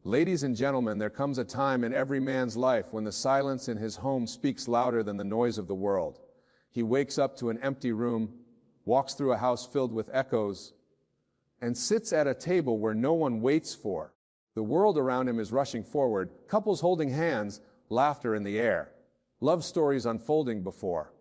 Ladies and gentlemen, there comes a time in every man's life when the silence in his home speaks louder than the noise of the world. He wakes up to an empty room, walks through a house filled with echoes, and sits at a table where no one waits for. The world around him is rushing forward, couples holding hands, laughter in the air, love stories unfolding before.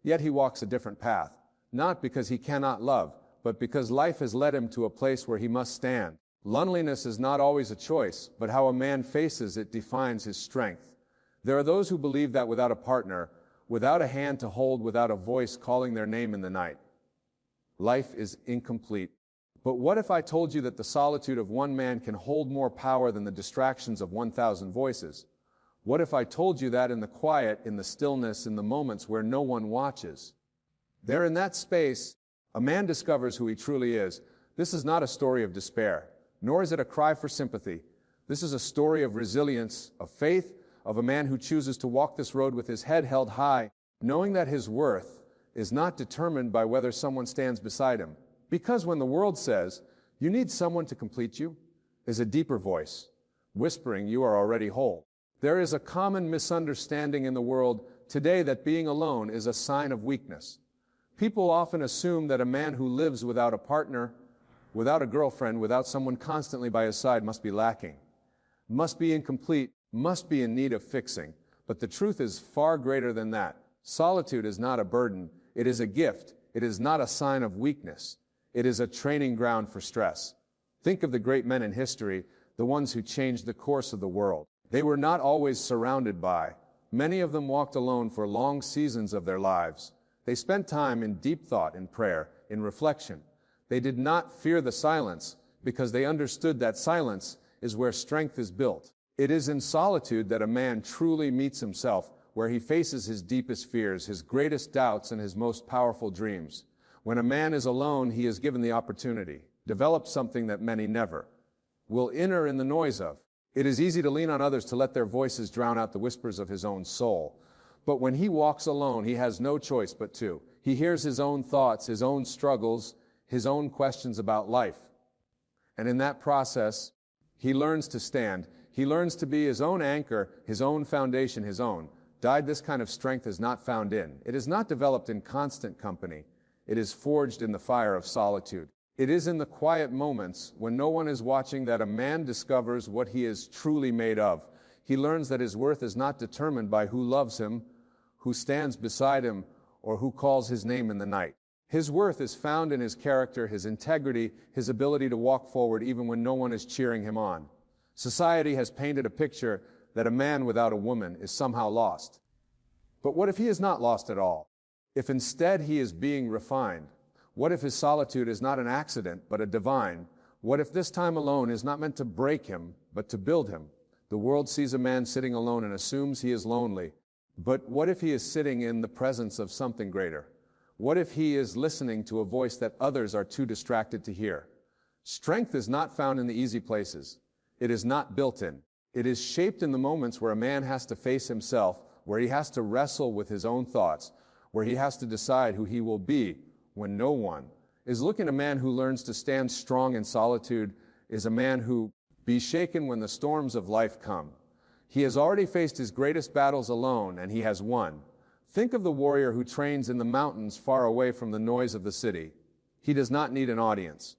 Yet he walks a different path, not because he cannot love, but because life has led him to a place where he must stand. Loneliness is not always a choice, but how a man faces it defines his strength. There are those who believe that without a partner, without a hand to hold, without a voice calling their name in the night, life is incomplete. But what if I told you that the solitude of one man can hold more power than the distractions of 1,000 voices? What if I told you that in the quiet, in the stillness, in the moments where no one watches, there in that space, a man discovers who he truly is? This is not a story of despair, nor is it a cry for sympathy. This is a story of resilience, of faith, of a man who chooses to walk this road with his head held high, knowing that his worth is not determined by whether someone stands beside him. Because when the world says, you need someone to complete you, is a deeper voice, whispering you are already whole. There is a common misunderstanding in the world today that being alone is a sign of weakness. People often assume that a man who lives without a partner, without a girlfriend, without someone constantly by his side must be lacking, must be incomplete, must be in need of fixing. But the truth is far greater than that. Solitude is not a burden. It is a gift. It is not a sign of weakness. It is a training ground for stress. Think of the great men in history, the ones who changed the course of the world. They were not always surrounded by. Many of them walked alone for long seasons of their lives. They spent time in deep thought, in prayer, in reflection. They did not fear the silence because they understood that silence is where strength is built. It is in solitude that a man truly meets himself, where he faces his deepest fears, his greatest doubts, and his most powerful dreams. When a man is alone, he is given the opportunity, develop something that many never will enter in the noise of. It is easy to lean on others to let their voices drown out the whispers of his own soul. But when he walks alone, he has no choice but to. He hears his own thoughts, his own struggles, his own questions about life. And in that process, he learns to stand. He learns to be his own anchor, his own foundation, his own. This kind of strength is not found in. It is not developed in constant company. It is forged in the fire of solitude. It is in the quiet moments when no one is watching that a man discovers what he is truly made of. He learns that his worth is not determined by who loves him, who stands beside him, or who calls his name in the night. His worth is found in his character, his integrity, his ability to walk forward even when no one is cheering him on. Society has painted a picture that a man without a woman is somehow lost. But what if he is not lost at all? If instead he is being refined? What if his solitude is not an accident, but a divine? What if this time alone is not meant to break him, but to build him? The world sees a man sitting alone and assumes he is lonely. But what if he is sitting in the presence of something greater? What if he is listening to a voice that others are too distracted to hear? Strength is not found in the easy places. It is not built in. It is shaped in the moments where a man has to face himself, where he has to wrestle with his own thoughts, where he has to decide who he will be when no one is looking. A man who learns to stand strong in solitude is a man who be shaken when the storms of life come. He has already faced his greatest battles alone, and he has won. Think of the warrior who trains in the mountains far away from the noise of the city. He does not need an audience.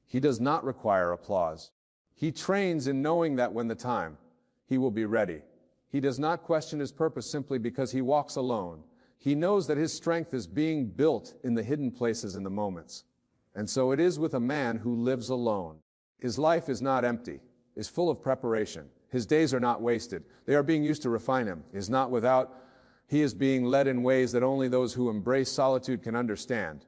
He does not require applause. He trains in knowing that when the time, he will be ready. He does not question his purpose simply because he walks alone. He knows that his strength is being built in the hidden places in the moments. And so it is with a man who lives alone. His life is not empty, is full of preparation. His days are not wasted. They are being used to refine him. He is not without. He is being led in ways that only those who embrace solitude can understand.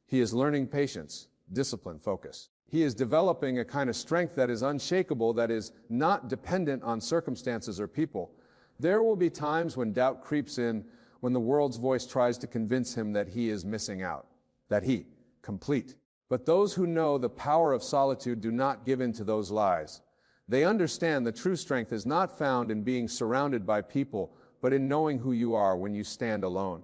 He is learning patience, discipline, focus. He is developing a kind of strength that is unshakable, that is not dependent on circumstances or people. There will be times when doubt creeps in, when the world's voice tries to convince him that he is missing out, that he, complete. But those who know the power of solitude do not give in to those lies. They understand the true strength is not found in being surrounded by people, but in knowing who you are when you stand alone.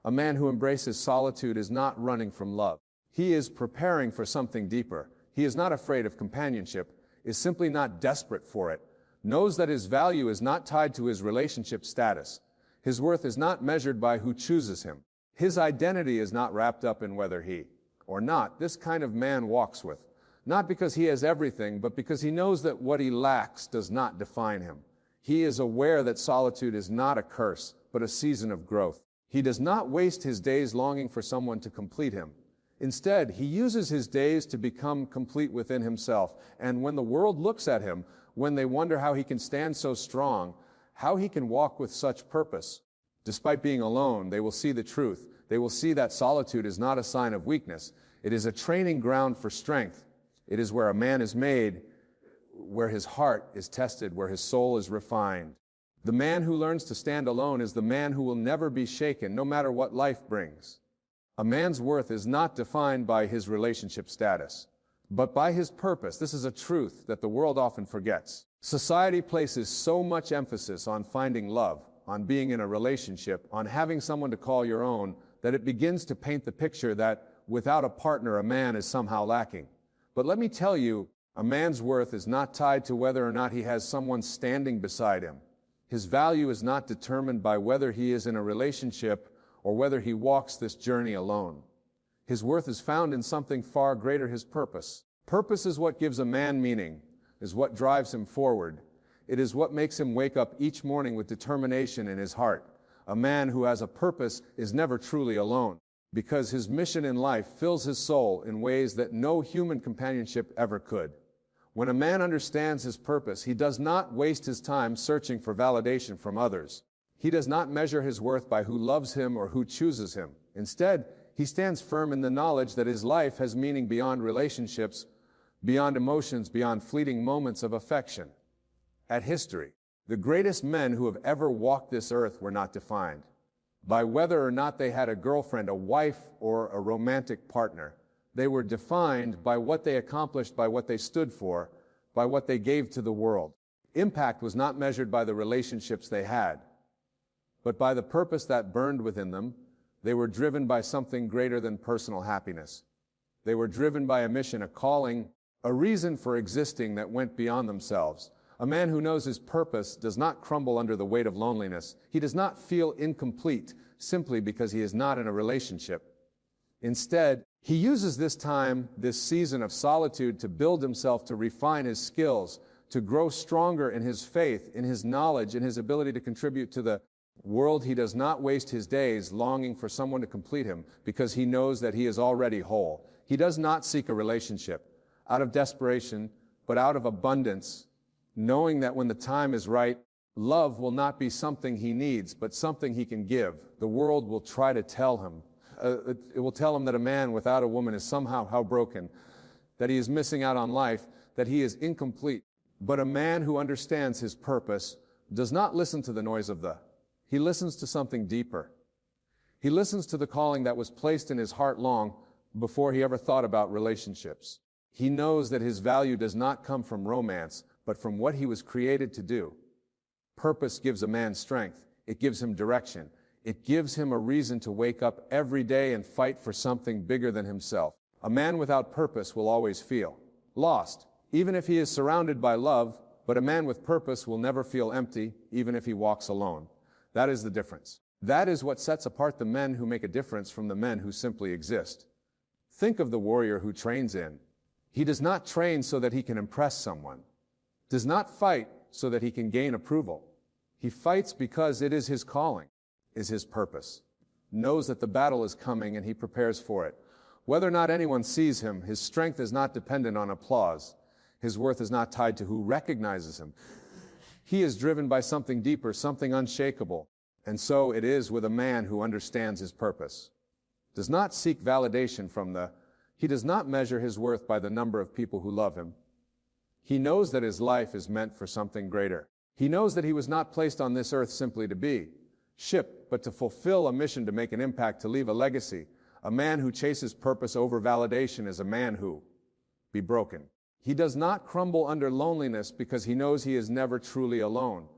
A man who embraces solitude is not running from love. He is preparing for something deeper. He is not afraid of companionship. is simply not desperate for it, knows that his value is not tied to his relationship status. His worth is not measured by who chooses him. His identity is not wrapped up in whether he or not this kind of man walks with, not because he has everything, but because he knows that what he lacks does not define him. He is aware that solitude is not a curse, but a season of growth. He does not waste his days longing for someone to complete him. Instead, he uses his days to become complete within himself. And when the world looks at him, when they wonder how he can stand so strong, how he can walk with such purpose, despite being alone, they will see the truth. They will see that solitude is not a sign of weakness. It is a training ground for strength. It is where a man is made, where his heart is tested, where his soul is refined. The man who learns to stand alone is the man who will never be shaken, no matter what life brings. A man's worth is not defined by his relationship status, but by his purpose. This is a truth that the world often forgets. Society places so much emphasis on finding love, on being in a relationship, on having someone to call your own, that it begins to paint the picture that without a partner, a man is somehow lacking. But let me tell you, a man's worth is not tied to whether or not he has someone standing beside him. His value is not determined by whether he is in a relationship or whether he walks this journey alone. His worth is found in something far greater, his purpose. Purpose is what gives a man meaning, is what drives him forward. It is what makes him wake up each morning with determination in his heart. A man who has a purpose is never truly alone, because his mission in life fills his soul in ways that no human companionship ever could. When a man understands his purpose, he does not waste his time searching for validation from others. He does not measure his worth by who loves him or who chooses him. Instead, he stands firm in the knowledge that his life has meaning beyond relationships, beyond emotions, beyond fleeting moments of affection. At history, the greatest men who have ever walked this earth were not defined by whether or not they had a girlfriend, a wife, or a romantic partner. They were defined by what they accomplished, by what they stood for, by what they gave to the world. Impact was not measured by the relationships they had, but by the purpose that burned within them. They were driven by something greater than personal happiness. They were driven by a mission, a calling, a reason for existing that went beyond themselves. A man who knows his purpose does not crumble under the weight of loneliness. He does not feel incomplete simply because he is not in a relationship. Instead, he uses this time, this season of solitude, to build himself, to refine his skills, to grow stronger in his faith, in his knowledge, in his ability to contribute to the world. He does not waste his days longing for someone to complete him because he knows that he is already whole. He does not seek a relationship out of desperation, but out of abundance, knowing that when the time is right, love will not be something he needs, but something he can give. The world will try to tell him. It will tell him that a man without a woman is somehow broken, that he is missing out on life, that he is incomplete. But a man who understands his purpose does not listen to the noise of he listens to something deeper. He listens to the calling that was placed in his heart long before he ever thought about relationships. He knows that his value does not come from romance, but from what he was created to do. Purpose gives a man strength. It gives him direction. It gives him a reason to wake up every day and fight for something bigger than himself. A man without purpose will always feel lost, even if he is surrounded by love, but a man with purpose will never feel empty, even if he walks alone. That is the difference. That is what sets apart the men who make a difference from the men who simply exist. Think of the warrior who trains in. He does not train so that he can impress someone, does not fight so that he can gain approval. He fights because it is his calling, is his purpose, knows that the battle is coming and he prepares for it. Whether or not anyone sees him, his strength is not dependent on applause. His worth is not tied to who recognizes him. He is driven by something deeper, something unshakable. And so it is with a man who understands his purpose. Does not seek validation from he does not measure his worth by the number of people who love him. He knows that his life is meant for something greater. He knows that he was not placed on this earth simply to be shipped, but to fulfill a mission, to make an impact, to leave a legacy. A man who chases purpose over validation is a man who be broken. He does not crumble under loneliness because he knows he is never truly alone.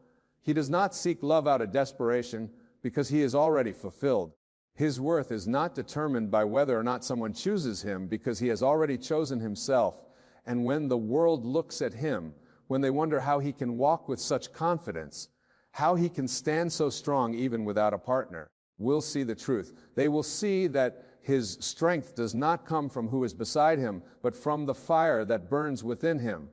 He does not seek love out of desperation because he is already fulfilled. His worth is not determined by whether or not someone chooses him because he has already chosen himself, And when the world looks at him, when they wonder how he can walk with such confidence, how he can stand so strong even without a partner, will see the truth. They will see that his strength does not come from who is beside him, but from the fire that burns within him.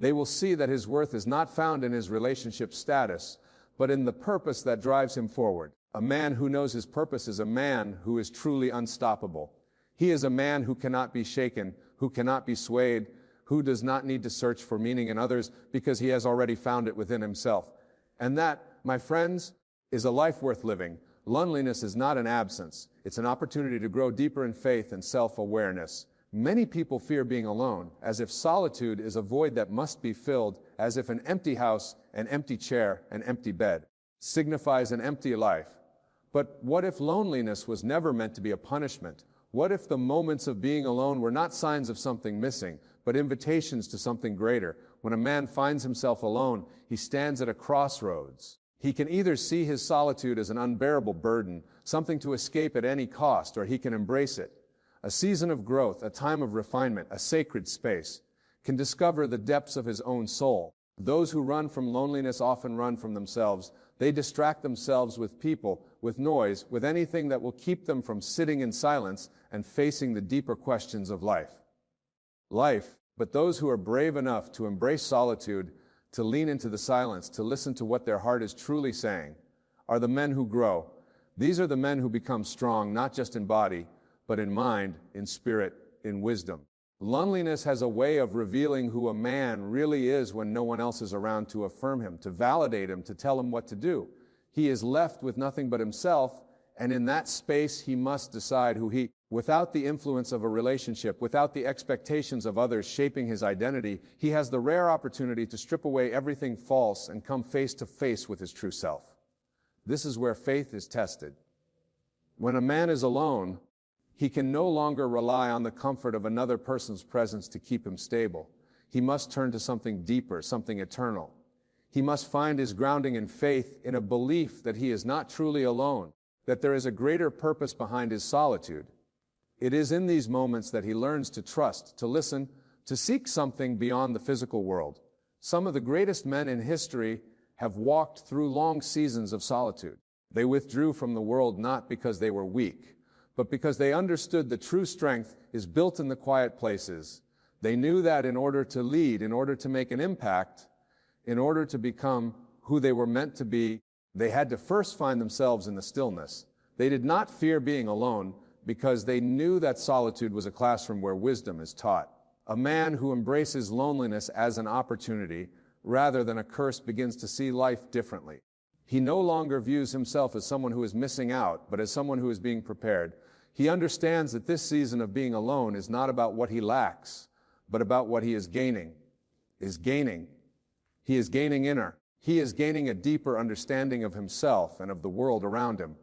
They will see that his worth is not found in his relationship status, but in the purpose that drives him forward. A man who knows his purpose is a man who is truly unstoppable. He is a man who cannot be shaken, who cannot be swayed, who does not need to search for meaning in others because he has already found it within himself. And that, my friends, is a life worth living. Loneliness is not an absence. It's an opportunity to grow deeper in faith and self-awareness. Many people fear being alone, as if solitude is a void that must be filled, as if an empty house, an empty chair, an empty bed signifies an empty life. But what if loneliness was never meant to be a punishment? What if the moments of being alone were not signs of something missing, but invitations to something greater? When a man finds himself alone, he stands at a crossroads. He can either see his solitude as an unbearable burden, something to escape at any cost, or he can embrace it. A season of growth, a time of refinement, a sacred space, can discover the depths of his own soul. Those who run from loneliness often run from themselves. They distract themselves with people, with noise, with anything that will keep them from sitting in silence and facing the deeper questions of life. But those who are brave enough to embrace solitude, to lean into the silence, to listen to what their heart is truly saying, are the men who grow. These are the men who become strong, not just in body, but in mind, in spirit, in wisdom. Loneliness has a way of revealing who a man really is when no one else is around to affirm him, to validate him, to tell him what to do. He is left with nothing but himself, and in that space he must decide who he, without the influence of a relationship, without the expectations of others shaping his identity, he has the rare opportunity to strip away everything false and come face to face with his true self. This is where faith is tested. When a man is alone, he can no longer rely on the comfort of another person's presence to keep him stable. He must turn to something deeper, something eternal. He must find his grounding in faith, in a belief that he is not truly alone, that there is a greater purpose behind his solitude. It is in these moments that he learns to trust, to listen, to seek something beyond the physical world. Some of the greatest men in history have walked through long seasons of solitude. They withdrew from the world not because they were weak, but because they understood the true strength is built in the quiet places. They knew that in order to lead, in order to make an impact, in order to become who they were meant to be, they had to first find themselves in the stillness. They did not fear being alone because they knew that solitude was a classroom where wisdom is taught. A man who embraces loneliness as an opportunity rather than a curse begins to see life differently. He no longer views himself as someone who is missing out, but as someone who is being prepared. He understands that this season of being alone is not about what he lacks, but about what he is gaining. He is gaining inner. He is gaining a deeper understanding of himself and of the world around him.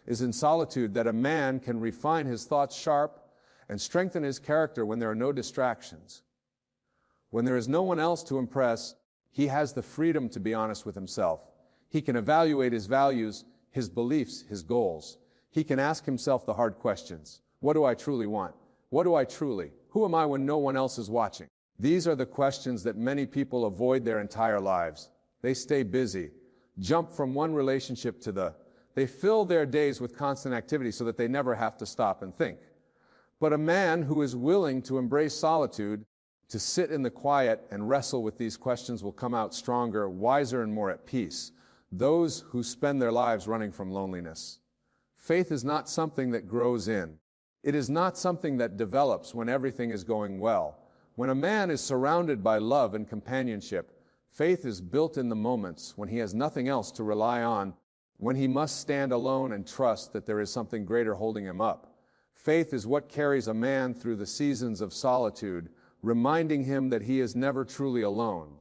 It is in solitude that a man can refine his thoughts sharp and strengthen his character when there are no distractions. When there is no one else to impress, he has the freedom to be honest with himself. He can evaluate his values, his beliefs, his goals. He can ask himself the hard questions. What do I truly want? What do I truly? Who am I when no one else is watching? These are the questions that many people avoid their entire lives. They stay busy, jump from one relationship to the. They fill their days with constant activity so that they never have to stop and think. But a man who is willing to embrace solitude, to sit in the quiet and wrestle with these questions will come out stronger, wiser, and more at peace. Those who spend their lives running from loneliness. Faith is not something that grows in. It is not something that develops when everything is going well. When a man is surrounded by love and companionship, faith is built in the moments when he has nothing else to rely on, when he must stand alone and trust that there is something greater holding him up. Faith is what carries a man through the seasons of solitude, reminding him that he is never truly alone,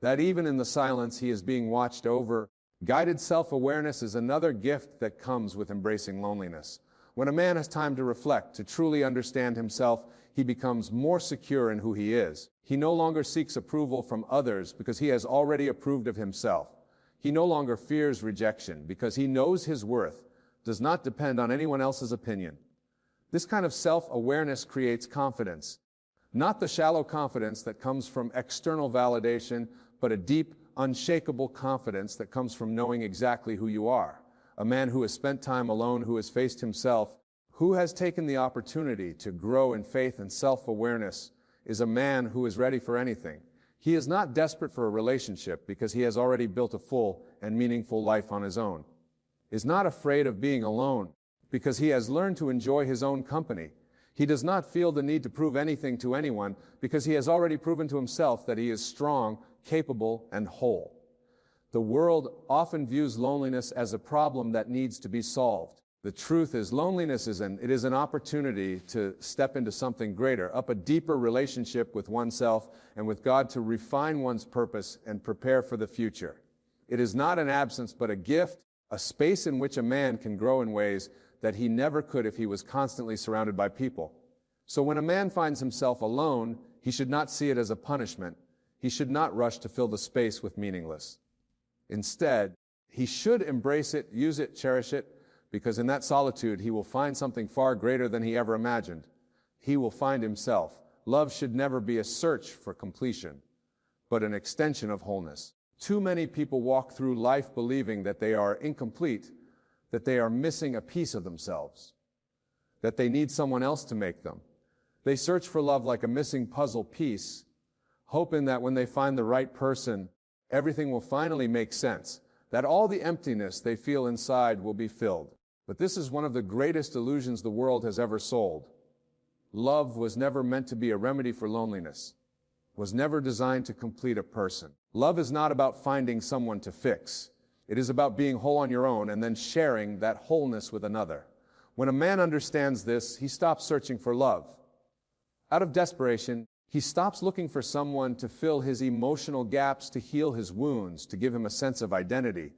that even in the silence he is being watched over. Guided self-awareness is another gift that comes with embracing loneliness. When a man has time to reflect, to truly understand himself, he becomes more secure in who he is. He no longer seeks approval from others because he has already approved of himself. He no longer fears rejection because he knows his worth does not depend on anyone else's opinion. This kind of self-awareness creates confidence. Not the shallow confidence that comes from external validation, but a deep, unshakable confidence that comes from knowing exactly who you are. A man who has spent time alone, who has faced himself, who has taken the opportunity to grow in faith and self-awareness, is a man who is ready for anything. He is not desperate for a relationship because he has already built a full and meaningful life on his own. He is not afraid of being alone because he has learned to enjoy his own company. He does not feel the need to prove anything to anyone because he has already proven to himself that he is strong, capable, and whole. The world often views loneliness as a problem that needs to be solved. The truth is, loneliness is an opportunity to step into something greater, up a deeper relationship with oneself and with God, to refine one's purpose and prepare for the future. It is not an absence, but a gift, a space in which a man can grow in ways that he never could if he was constantly surrounded by people. So when a man finds himself alone, he should not see it as a punishment. He should not rush to fill the space with meaningless. Instead, he should embrace it, use it, cherish it, because in that solitude, he will find something far greater than he ever imagined. He will find himself. Love should never be a search for completion, but an extension of wholeness. Too many people walk through life believing that they are incomplete, that they are missing a piece of themselves, that they need someone else to make them. They search for love like a missing puzzle piece, hoping that when they find the right person, everything will finally make sense, that all the emptiness they feel inside will be filled. But this is one of the greatest illusions the world has ever sold. Love was never meant to be a remedy for loneliness, was never designed to complete a person. Love is not about finding someone to fix. It is about being whole on your own and then sharing that wholeness with another. When a man understands this, he stops searching for love. Out of desperation, he stops looking for someone to fill his emotional gaps, to heal his wounds, to give him a sense of identity.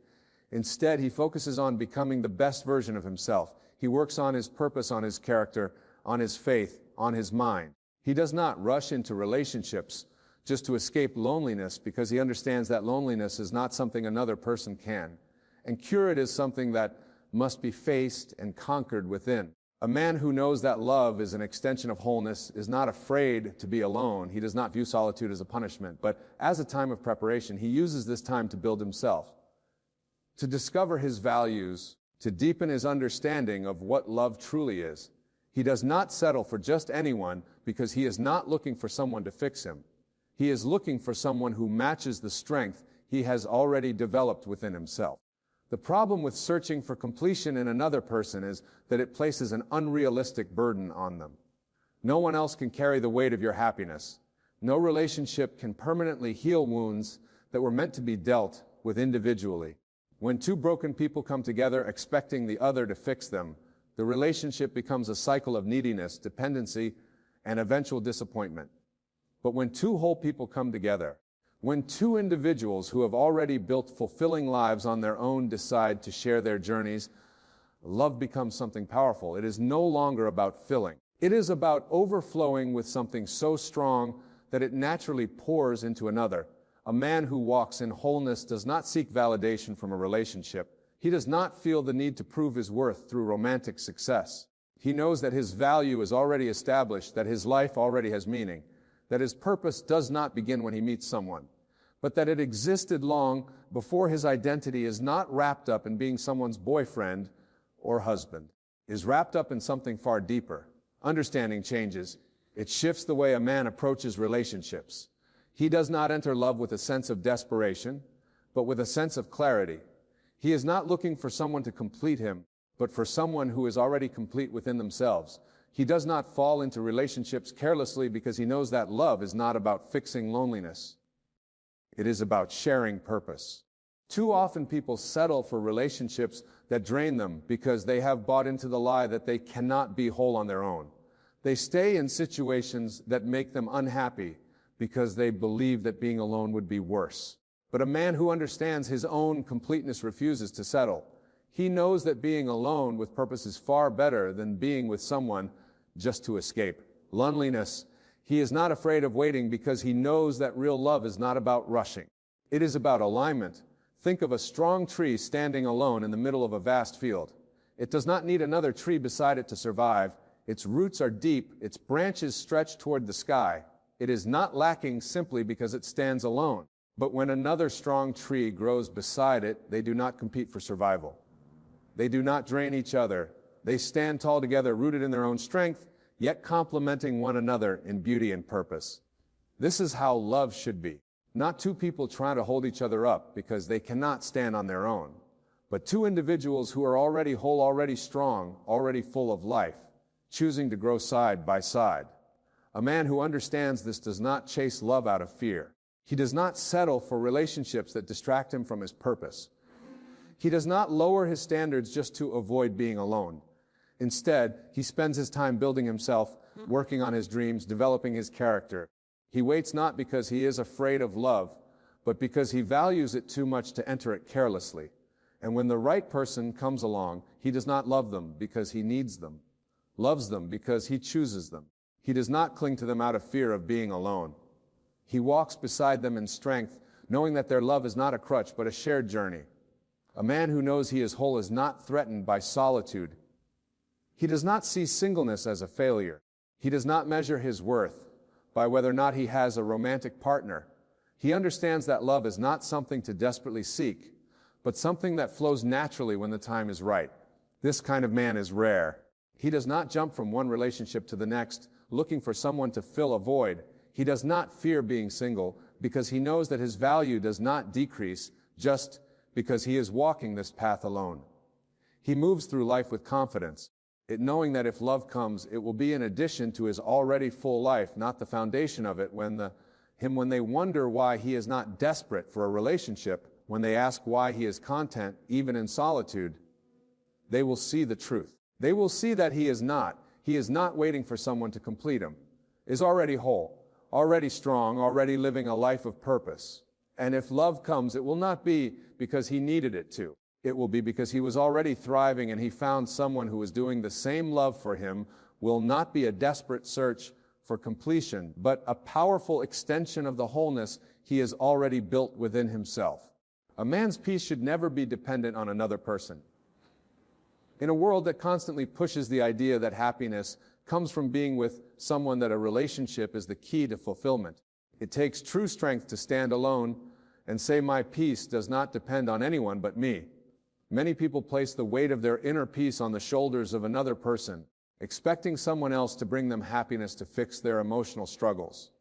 Instead, he focuses on becoming the best version of himself. He works on his purpose, on his character, on his faith, on his mind. He does not rush into relationships just to escape loneliness, because he understands that loneliness is not something another person can. And cure it is something that must be faced and conquered within. A man who knows that love is an extension of wholeness is not afraid to be alone. He does not view solitude as a punishment, but as a time of preparation. He uses this time to build himself, to discover his values, to deepen his understanding of what love truly is. He does not settle for just anyone because he is not looking for someone to fix him. He is looking for someone who matches the strength he has already developed within himself. The problem with searching for completion in another person is that it places an unrealistic burden on them. No one else can carry the weight of your happiness. No relationship can permanently heal wounds that were meant to be dealt with individually. When two broken people come together expecting the other to fix them, the relationship becomes a cycle of neediness, dependency, and eventual disappointment. But when two whole people come together, when two individuals who have already built fulfilling lives on their own decide to share their journeys, love becomes something powerful. It is no longer about filling. It is about overflowing with something so strong that it naturally pours into another. A man who walks in wholeness does not seek validation from a relationship. He does not feel the need to prove his worth through romantic success. He knows that his value is already established, that his life already has meaning, that his purpose does not begin when he meets someone, but that it existed long before. His identity is not wrapped up in being someone's boyfriend or husband. It is wrapped up in something far deeper. Understanding changes. It shifts the way a man approaches relationships. He does not enter love with a sense of desperation, but with a sense of clarity. He is not looking for someone to complete him, but for someone who is already complete within themselves. He does not fall into relationships carelessly because he knows that love is not about fixing loneliness. It is about sharing purpose. Too often people settle for relationships that drain them because they have bought into the lie that they cannot be whole on their own. They stay in situations that make them unhappy because they believe that being alone would be worse. But a man who understands his own completeness refuses to settle. He knows that being alone with purpose is far better than being with someone just to escape loneliness. He is not afraid of waiting because he knows that real love is not about rushing. It is about alignment. Think of a strong tree standing alone in the middle of a vast field. It does not need another tree beside it to survive. Its roots are deep, its branches stretch toward the sky. It is not lacking simply because it stands alone. But when another strong tree grows beside it, they do not compete for survival. They do not drain each other. They stand tall together, rooted in their own strength, yet complementing one another in beauty and purpose. This is how love should be. Not two people trying to hold each other up because they cannot stand on their own, but two individuals who are already whole, already strong, already full of life, choosing to grow side by side. A man who understands this does not chase love out of fear. He does not settle for relationships that distract him from his purpose. He does not lower his standards just to avoid being alone. Instead, he spends his time building himself, working on his dreams, developing his character. He waits not because he is afraid of love, but because he values it too much to enter it carelessly. And when the right person comes along, he does not love them because he needs them, loves them because he chooses them. He does not cling to them out of fear of being alone. He walks beside them in strength, knowing that their love is not a crutch, but a shared journey. A man who knows he is whole is not threatened by solitude. He does not see singleness as a failure. He does not measure his worth by whether or not he has a romantic partner. He understands that love is not something to desperately seek, but something that flows naturally when the time is right. This kind of man is rare. He does not jump from one relationship to the next, looking for someone to fill a void. He does not fear being single because he knows that his value does not decrease just because he is walking this path alone. He moves through life with confidence, knowing that if love comes, it will be in addition to his already full life, not the foundation of it. When they wonder why he is not desperate for a relationship, when they ask why he is content even in solitude, they will see the truth. They will see that he is not waiting for someone to complete him, is already whole, already strong, already living a life of purpose. And if love comes, it will not be because he needed it to. It will be because he was already thriving and he found someone who was doing the same love for him. Will not be a desperate search for completion, but a powerful extension of the wholeness he has already built within himself. A man's peace should never be dependent on another person. In a world that constantly pushes the idea that happiness comes from being with someone, that a relationship is the key to fulfillment, it takes true strength to stand alone and say, my peace does not depend on anyone but me. Many people place the weight of their inner peace on the shoulders of another person, expecting someone else to bring them happiness, to fix their emotional struggles,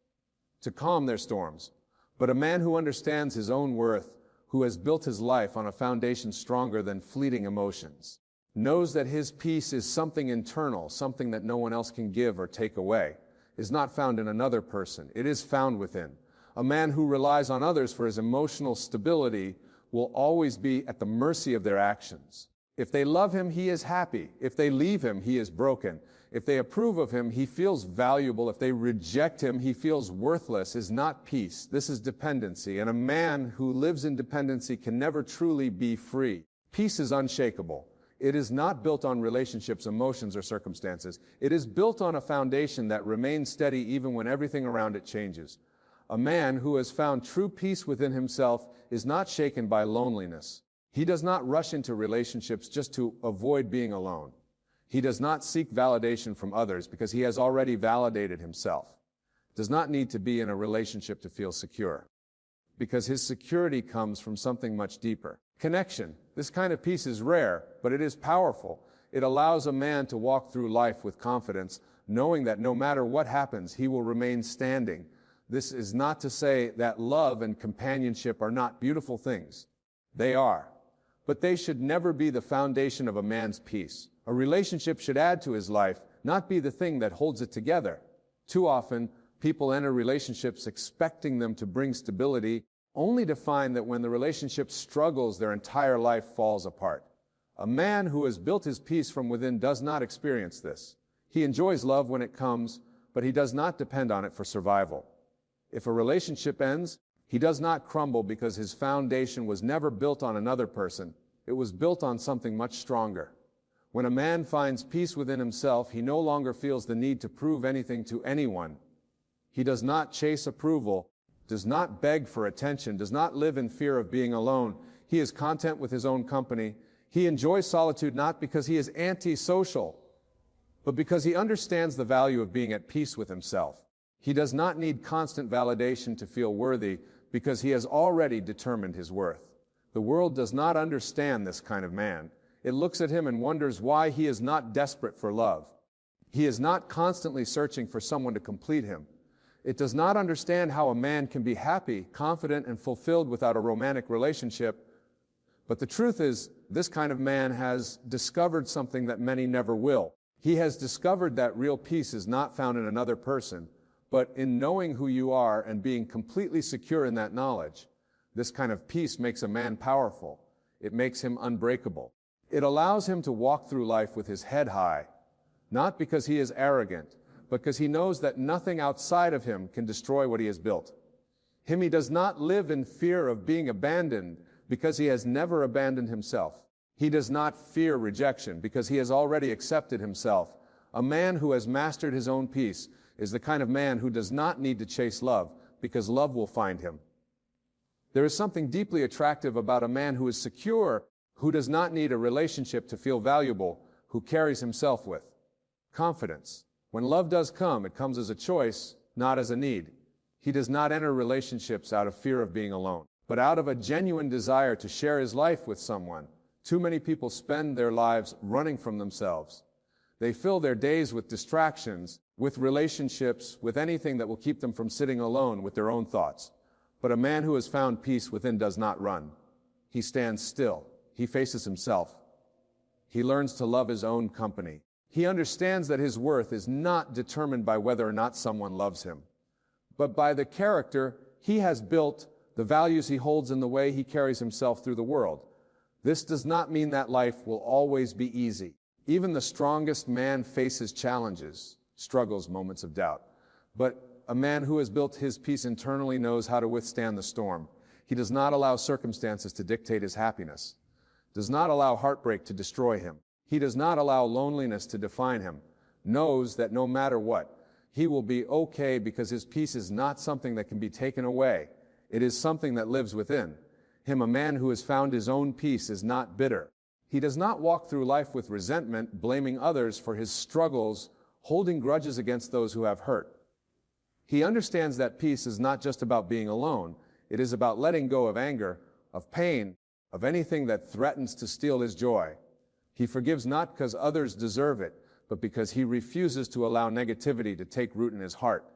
to calm their storms. But a man who understands his own worth, who has built his life on a foundation stronger than fleeting emotions, knows that his peace is something internal, something that no one else can give or take away, is not found in another person. It is found within. A man who relies on others for his emotional stability will always be at the mercy of their actions. If they love him, he is happy. If they leave him, he is broken. If they approve of him, he feels valuable. If they reject him, he feels worthless. Is not peace. This is dependency. And a man who lives in dependency can never truly be free. Peace is unshakable. It is not built on relationships, emotions, or circumstances. It is built on a foundation that remains steady even when everything around it changes. A man who has found true peace within himself is not shaken by loneliness. He does not rush into relationships just to avoid being alone. He does not seek validation from others because he has already validated himself. Does not need to be in a relationship to feel secure, because his security comes from something much deeper. Connection. This kind of peace is rare, but it is powerful. It allows a man to walk through life with confidence, knowing that no matter what happens, he will remain standing. This is not to say that love and companionship are not beautiful things. They are. But they should never be the foundation of a man's peace. A relationship should add to his life, not be the thing that holds it together. Too often, people enter relationships expecting them to bring stability, only to find that when the relationship struggles, their entire life falls apart. A man who has built his peace from within does not experience this. He enjoys love when it comes, but he does not depend on it for survival. If a relationship ends, he does not crumble because his foundation was never built on another person. It was built on something much stronger. When a man finds peace within himself, he no longer feels the need to prove anything to anyone. He does not chase approval, does not beg for attention, does not live in fear of being alone. He is content with his own company. He enjoys solitude not because he is antisocial, but because he understands the value of being at peace with himself. He does not need constant validation to feel worthy because he has already determined his worth. The world does not understand this kind of man. It looks at him and wonders why he is not desperate for love. He is not constantly searching for someone to complete him. It does not understand how a man can be happy, confident, and fulfilled without a romantic relationship. But the truth is, this kind of man has discovered something that many never will. He has discovered that real peace is not found in another person, but in knowing who you are and being completely secure in that knowledge. This kind of peace makes a man powerful. It makes him unbreakable. It allows him to walk through life with his head high, not because he is arrogant, but because he knows that nothing outside of him can destroy what he has built. He does not live in fear of being abandoned because he has never abandoned himself. He does not fear rejection because he has already accepted himself. A man who has mastered his own peace is the kind of man who does not need to chase love because love will find him. There is something deeply attractive about a man who is secure, who does not need a relationship to feel valuable, who carries himself with confidence. When love does come, it comes as a choice, not as a need. He does not enter relationships out of fear of being alone, but out of a genuine desire to share his life with someone. Too many people spend their lives running from themselves. They fill their days with distractions, with relationships, with anything that will keep them from sitting alone with their own thoughts. But a man who has found peace within does not run. He stands still. He faces himself. He learns to love his own company. He understands that his worth is not determined by whether or not someone loves him, but by the character he has built, the values he holds, and the way he carries himself through the world. This does not mean that life will always be easy. Even the strongest man faces challenges, struggles, moments of doubt. But a man who has built his peace internally knows how to withstand the storm. He does not allow circumstances to dictate his happiness, does not allow heartbreak to destroy him. He does not allow loneliness to define him, knows that no matter what, he will be okay because his peace is not something that can be taken away. It is something that lives within him. A man who has found his own peace is not bitter. He does not walk through life with resentment, blaming others for his struggles, holding grudges against those who have hurt. He understands that peace is not just about being alone. It is about letting go of anger, of pain, of anything that threatens to steal his joy. He forgives not because others deserve it, but because he refuses to allow negativity to take root in his heart.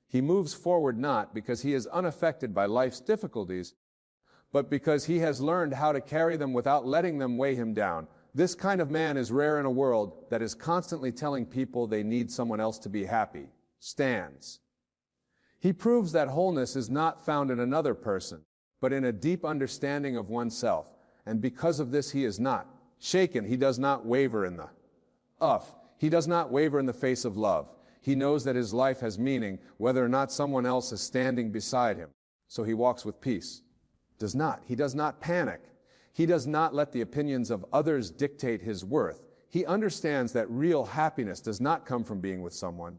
He moves forward not because he is unaffected by life's difficulties, but because he has learned how to carry them without letting them weigh him down. This kind of man is rare in a world that is constantly telling people they need someone else to be happy. Stands. He proves that wholeness is not found in another person, but in a deep understanding of oneself. And because of this, he is not shaken. He does not waver in the He does not waver in the face of love. He knows that his life has meaning, whether or not someone else is standing beside him. So he walks with peace. He does not panic. He does not let the opinions of others dictate his worth. He understands that real happiness does not come from being with someone.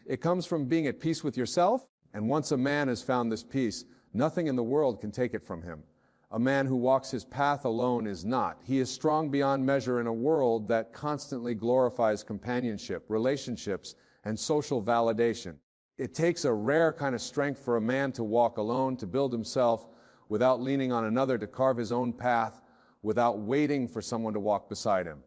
It comes from being at peace with yourself. And once a man has found this peace, nothing in the world can take it from him. A man who walks his path alone is not. He is strong beyond measure in a world that constantly glorifies companionship, relationships, and social validation. It takes a rare kind of strength for a man to walk alone, to build himself without leaning on another, to carve his own path, without waiting for someone to walk beside him.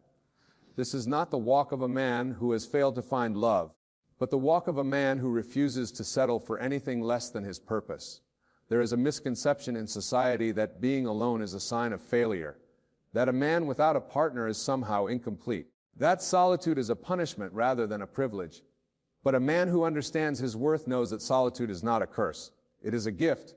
This is not the walk of a man who has failed to find love, but the walk of a man who refuses to settle for anything less than his purpose. There is a misconception in society that being alone is a sign of failure, that a man without a partner is somehow incomplete. That solitude is a punishment rather than a privilege. But a man who understands his worth knows that solitude is not a curse. It is a gift.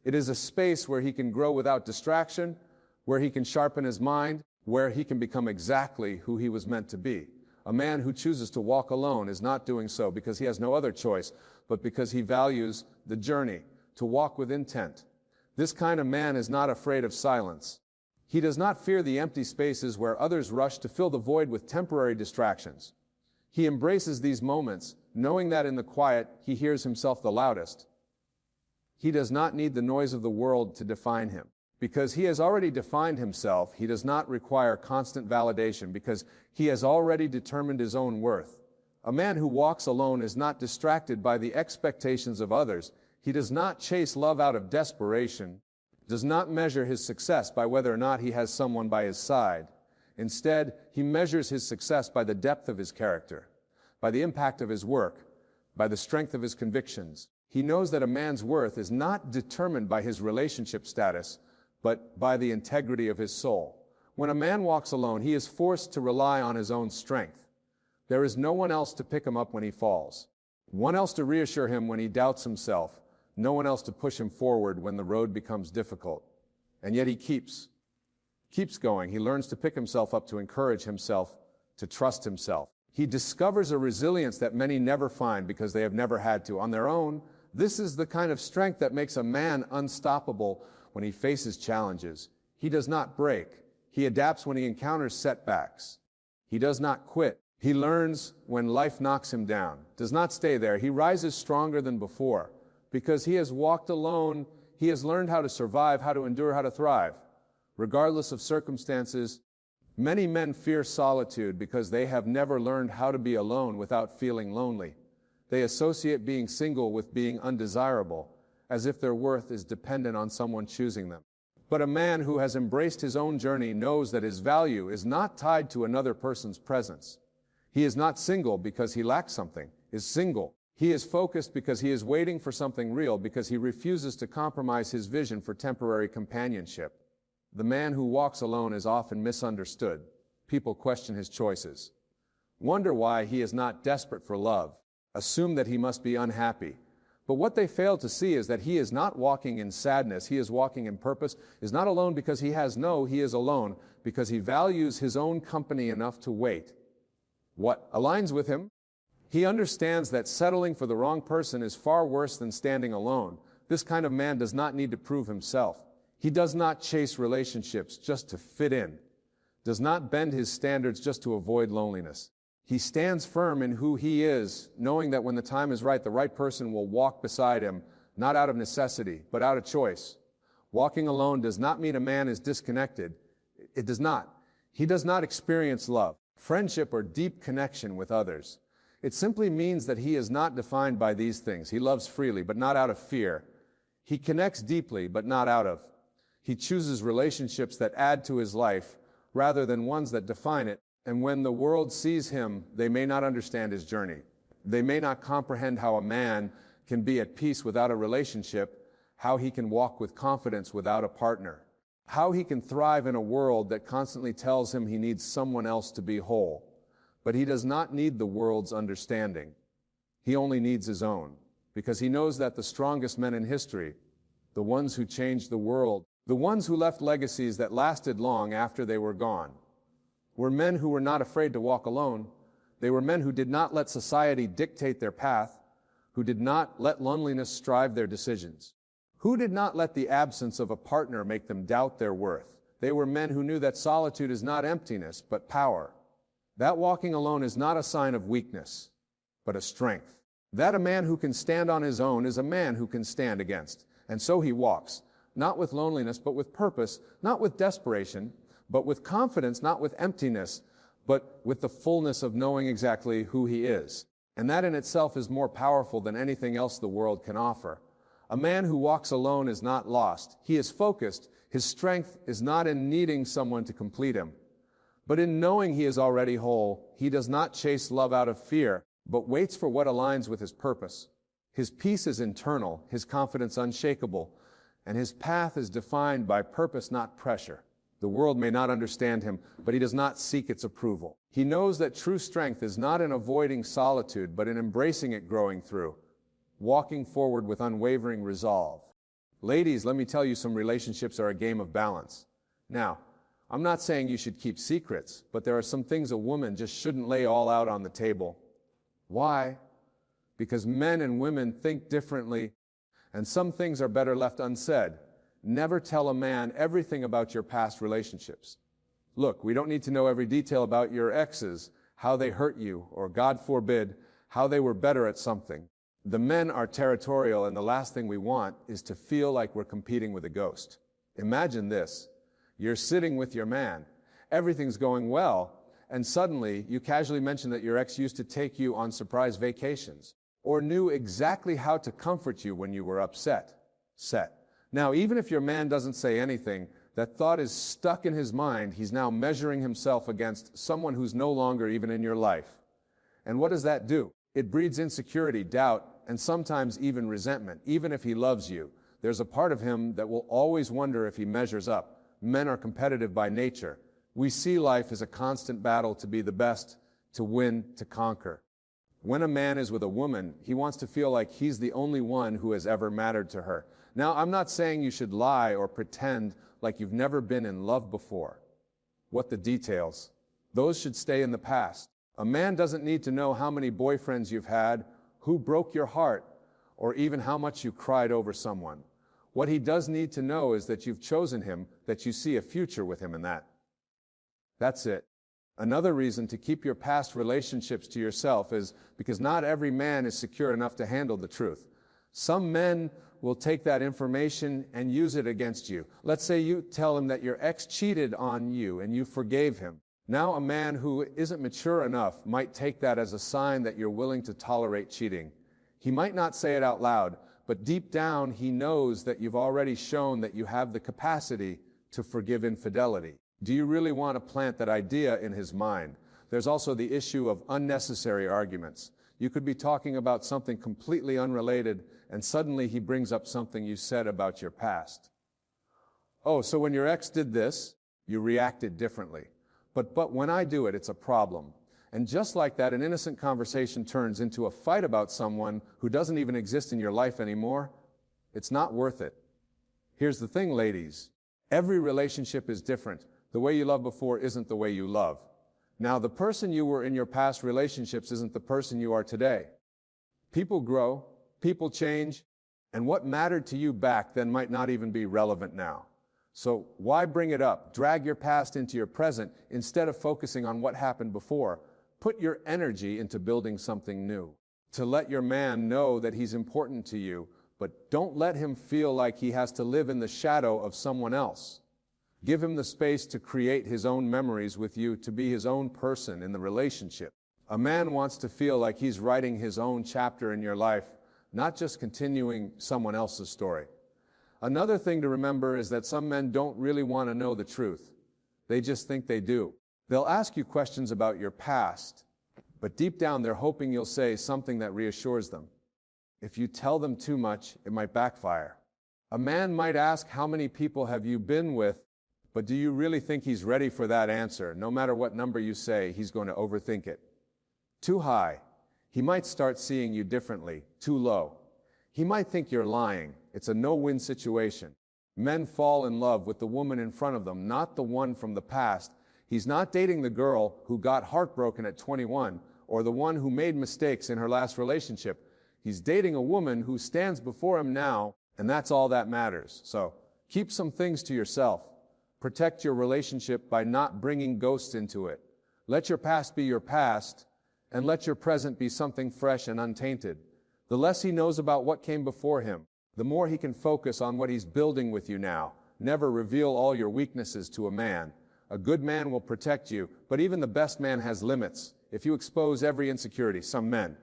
It is a space where he can grow without distraction, where he can sharpen his mind, where he can become exactly who he was meant to be. A man who chooses to walk alone is not doing so because he has no other choice, but because he values the journey, to walk with intent. This kind of man is not afraid of silence. He does not fear the empty spaces where others rush to fill the void with temporary distractions. He embraces these moments, knowing that in the quiet he hears himself the loudest. He does not need the noise of the world to define him. Because he has already defined himself, he does not require constant validation because he has already determined his own worth. A man who walks alone is not distracted by the expectations of others. He does not chase love out of desperation, does not measure his success by whether or not he has someone by his side. Instead, he measures his success by the depth of his character, by the impact of his work, by the strength of his convictions. He knows that a man's worth is not determined by his relationship status, but by the integrity of his soul. When a man walks alone, he is forced to rely on his own strength. There is no one else to pick him up when he falls, one else to reassure him when he doubts himself, no one else to push him forward when the road becomes difficult. And yet he keeps going. He learns to pick himself up, to encourage himself, to trust himself. He discovers a resilience that many never find because they have never had to. On their own, this is the kind of strength that makes a man unstoppable when he faces challenges. He does not break. He adapts when he encounters setbacks. He does not quit. He learns when life knocks him down, does not stay there. He rises stronger than before. Because he has walked alone, he has learned how to survive, how to endure, how to thrive. Regardless of circumstances, many men fear solitude because they have never learned how to be alone without feeling lonely. They associate being single with being undesirable, as if their worth is dependent on someone choosing them. But a man who has embraced his own journey knows that his value is not tied to another person's presence. He is not single because he lacks something, is single. He is focused because he is waiting for something real, because he refuses to compromise his vision for temporary companionship. The man who walks alone is often misunderstood. People question his choices, wonder why he is not desperate for love, assume that he must be unhappy. But what they fail to see is that he is not walking in sadness, he is walking in purpose, is not alone because he is alone because he values his own company enough to wait. What aligns with him? He understands that settling for the wrong person is far worse than standing alone. This kind of man does not need to prove himself. He does not chase relationships just to fit in, does not bend his standards just to avoid loneliness. He stands firm in who he is, knowing that when the time is right, the right person will walk beside him, not out of necessity, but out of choice. Walking alone does not mean a man is disconnected. It does not. He does not experience love, friendship, or deep connection with others. It simply means that he is not defined by these things. He loves freely, but not out of fear. He connects deeply, but not out of. He chooses relationships that add to his life rather than ones that define it. And when the world sees him, they may not understand his journey. They may not comprehend how a man can be at peace without a relationship, how he can walk with confidence without a partner, how he can thrive in a world that constantly tells him he needs someone else to be whole. But he does not need the world's understanding. He only needs his own, because he knows that the strongest men in history, the ones who changed the world, the ones who left legacies that lasted long after they were gone, were men who were not afraid to walk alone. They were men who did not let society dictate their path, who did not let loneliness drive their decisions, who did not let the absence of a partner make them doubt their worth. They were men who knew that solitude is not emptiness, but power. That walking alone is not a sign of weakness, but a strength. That a man who can stand on his own is a man who can stand against. And so he walks, not with loneliness, but with purpose, not with desperation, but with confidence, not with emptiness, but with the fullness of knowing exactly who he is. And that in itself is more powerful than anything else the world can offer. A man who walks alone is not lost. He is focused. His strength is not in needing someone to complete him, but in knowing he is already whole. He does not chase love out of fear, but waits for what aligns with his purpose. His peace is internal, his confidence unshakable, and his path is defined by purpose, not pressure. The world may not understand him, but he does not seek its approval. He knows that true strength is not in avoiding solitude, but in embracing it, growing through, walking forward with unwavering resolve. Ladies, let me tell you, some relationships are a game of balance. Now, I'm not saying you should keep secrets, but there are some things a woman just shouldn't lay all out on the table. Why? Because men and women think differently, and some things are better left unsaid. Never tell a man everything about your past relationships. Look, we don't need to know every detail about your exes, how they hurt you, or God forbid, how they were better at something. The men are territorial, and the last thing we want is to feel like we're competing with a ghost. Imagine this. You're sitting with your man. Everything's going well, and suddenly you casually mention that your ex used to take you on surprise vacations, or knew exactly how to comfort you when you were upset. Now, even if your man doesn't say anything, that thought is stuck in his mind. He's now measuring himself against someone who's no longer even in your life. And what does that do? It breeds insecurity, doubt, and sometimes even resentment. Even if he loves you, there's a part of him that will always wonder if he measures up. Men are competitive by nature. We see life as a constant battle to be the best, to win, to conquer. When a man is with a woman, he wants to feel like he's the only one who has ever mattered to her. Now, I'm not saying you should lie or pretend like you've never been in love before. What the details? Those should stay in the past. A man doesn't need to know how many boyfriends you've had, who broke your heart, or even how much you cried over someone. What he does need to know is that you've chosen him, that you see a future with him in that. That's it. Another reason to keep your past relationships to yourself is because not every man is secure enough to handle the truth. Some men will take that information and use it against you. Let's say you tell him that your ex cheated on you and you forgave him. Now a man who isn't mature enough might take that as a sign that you're willing to tolerate cheating. He might not say it out loud, but deep down he knows that you've already shown that you have the capacity to forgive infidelity. Do you really want to plant that idea in his mind? There's also the issue of unnecessary arguments. You could be talking about something completely unrelated, and suddenly he brings up something you said about your past. Oh, so when your ex did this, you reacted differently. But when I do it, it's a problem. And just like that, an innocent conversation turns into a fight about someone who doesn't even exist in your life anymore. It's not worth it. Here's the thing, ladies. Every relationship is different. The way you loved before isn't the way you love. Now, the person you were in your past relationships isn't the person you are today. People grow, people change, and what mattered to you back then might not even be relevant now. So why bring it up? Drag your past into your present instead of focusing on what happened before. Put your energy into building something new. To let your man know that he's important to you, but don't let him feel like he has to live in the shadow of someone else. Give him the space to create his own memories with you, to be his own person in the relationship. A man wants to feel like he's writing his own chapter in your life, not just continuing someone else's story. Another thing to remember is that some men don't really want to know the truth. They just think they do. They'll ask you questions about your past, but deep down they're hoping you'll say something that reassures them. If you tell them too much, it might backfire. A man might ask, how many people have you been with? But do you really think he's ready for that answer? No matter what number you say, he's going to overthink it. Too high. He might start seeing you differently. Too low. He might think you're lying. It's a no-win situation. Men fall in love with the woman in front of them, not the one from the past. He's not dating the girl who got heartbroken at 21 or the one who made mistakes in her last relationship. He's dating a woman who stands before him now, and that's all that matters. So keep some things to yourself. Protect your relationship by not bringing ghosts into it. Let your past be your past, and let your present be something fresh and untainted. The less he knows about what came before him, the more he can focus on what he's building with you now. Never reveal all your weaknesses to a man. A good man will protect you, but even the best man has limits. If you expose every insecurity, some men,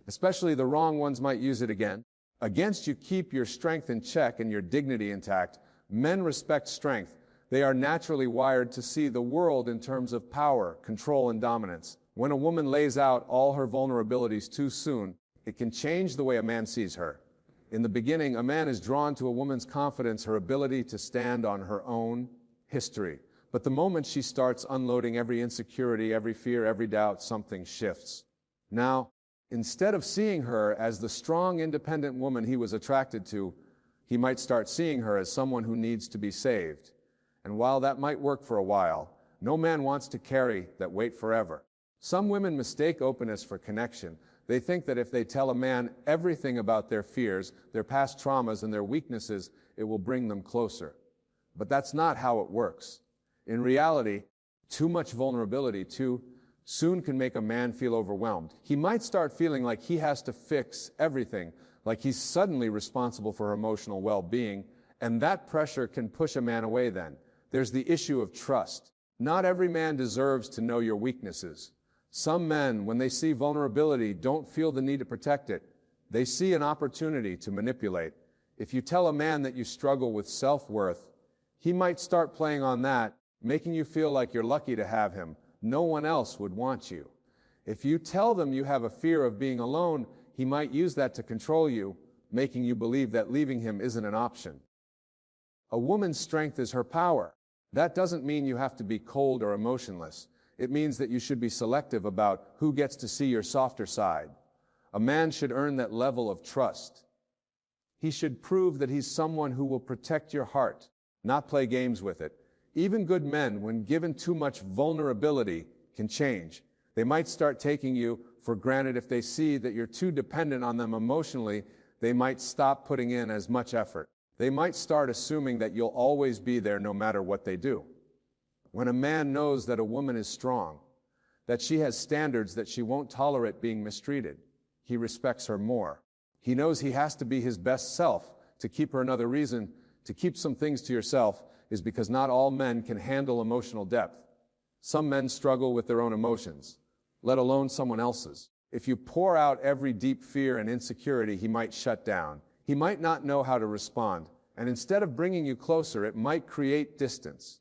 especially the wrong ones, might use it against you. Keep your strength in check and your dignity intact. Men respect strength. They are naturally wired to see the world in terms of power, control, and dominance. When a woman lays out all her vulnerabilities too soon, it can change the way a man sees her. In the beginning, a man is drawn to a woman's confidence, her ability to stand on her own history. But the moment she starts unloading every insecurity, every fear, every doubt, something shifts. Now, instead of seeing her as the strong, independent woman he was attracted to, he might start seeing her as someone who needs to be saved. And while that might work for a while, no man wants to carry that weight forever. Some women mistake openness for connection. They think that if they tell a man everything about their fears, their past traumas, and their weaknesses, it will bring them closer. But that's not how it works. In reality, too much vulnerability too soon can make a man feel overwhelmed. He might start feeling like he has to fix everything, like he's suddenly responsible for her emotional well-being, And that pressure can push a man away then. There's the issue of trust. Not every man deserves to know your weaknesses. Some men, when they see vulnerability, don't feel the need to protect it. They see an opportunity to manipulate. If you tell a man that you struggle with self-worth, he might start playing on that, making you feel like you're lucky to have him. No one else would want you. If you tell them you have a fear of being alone, he might use that to control you, making you believe that leaving him isn't an option. A woman's strength is her power. That doesn't mean you have to be cold or emotionless. It means that you should be selective about who gets to see your softer side. A man should earn that level of trust. He should prove that he's someone who will protect your heart, not play games with it. Even good men, when given too much vulnerability, can change. They might start taking you for granted. If they see that you're too dependent on them emotionally, they might stop putting in as much effort. They might start assuming that you'll always be there no matter what they do. When a man knows that a woman is strong, that she has standards, that she won't tolerate being mistreated, he respects her more. He knows he has to be his best self. To keep her, another reason to keep some things to yourself is because not all men can handle emotional depth. Some men struggle with their own emotions, let alone someone else's. If you pour out every deep fear and insecurity, he might shut down. He might not know how to respond, and instead of bringing you closer, it might create distance.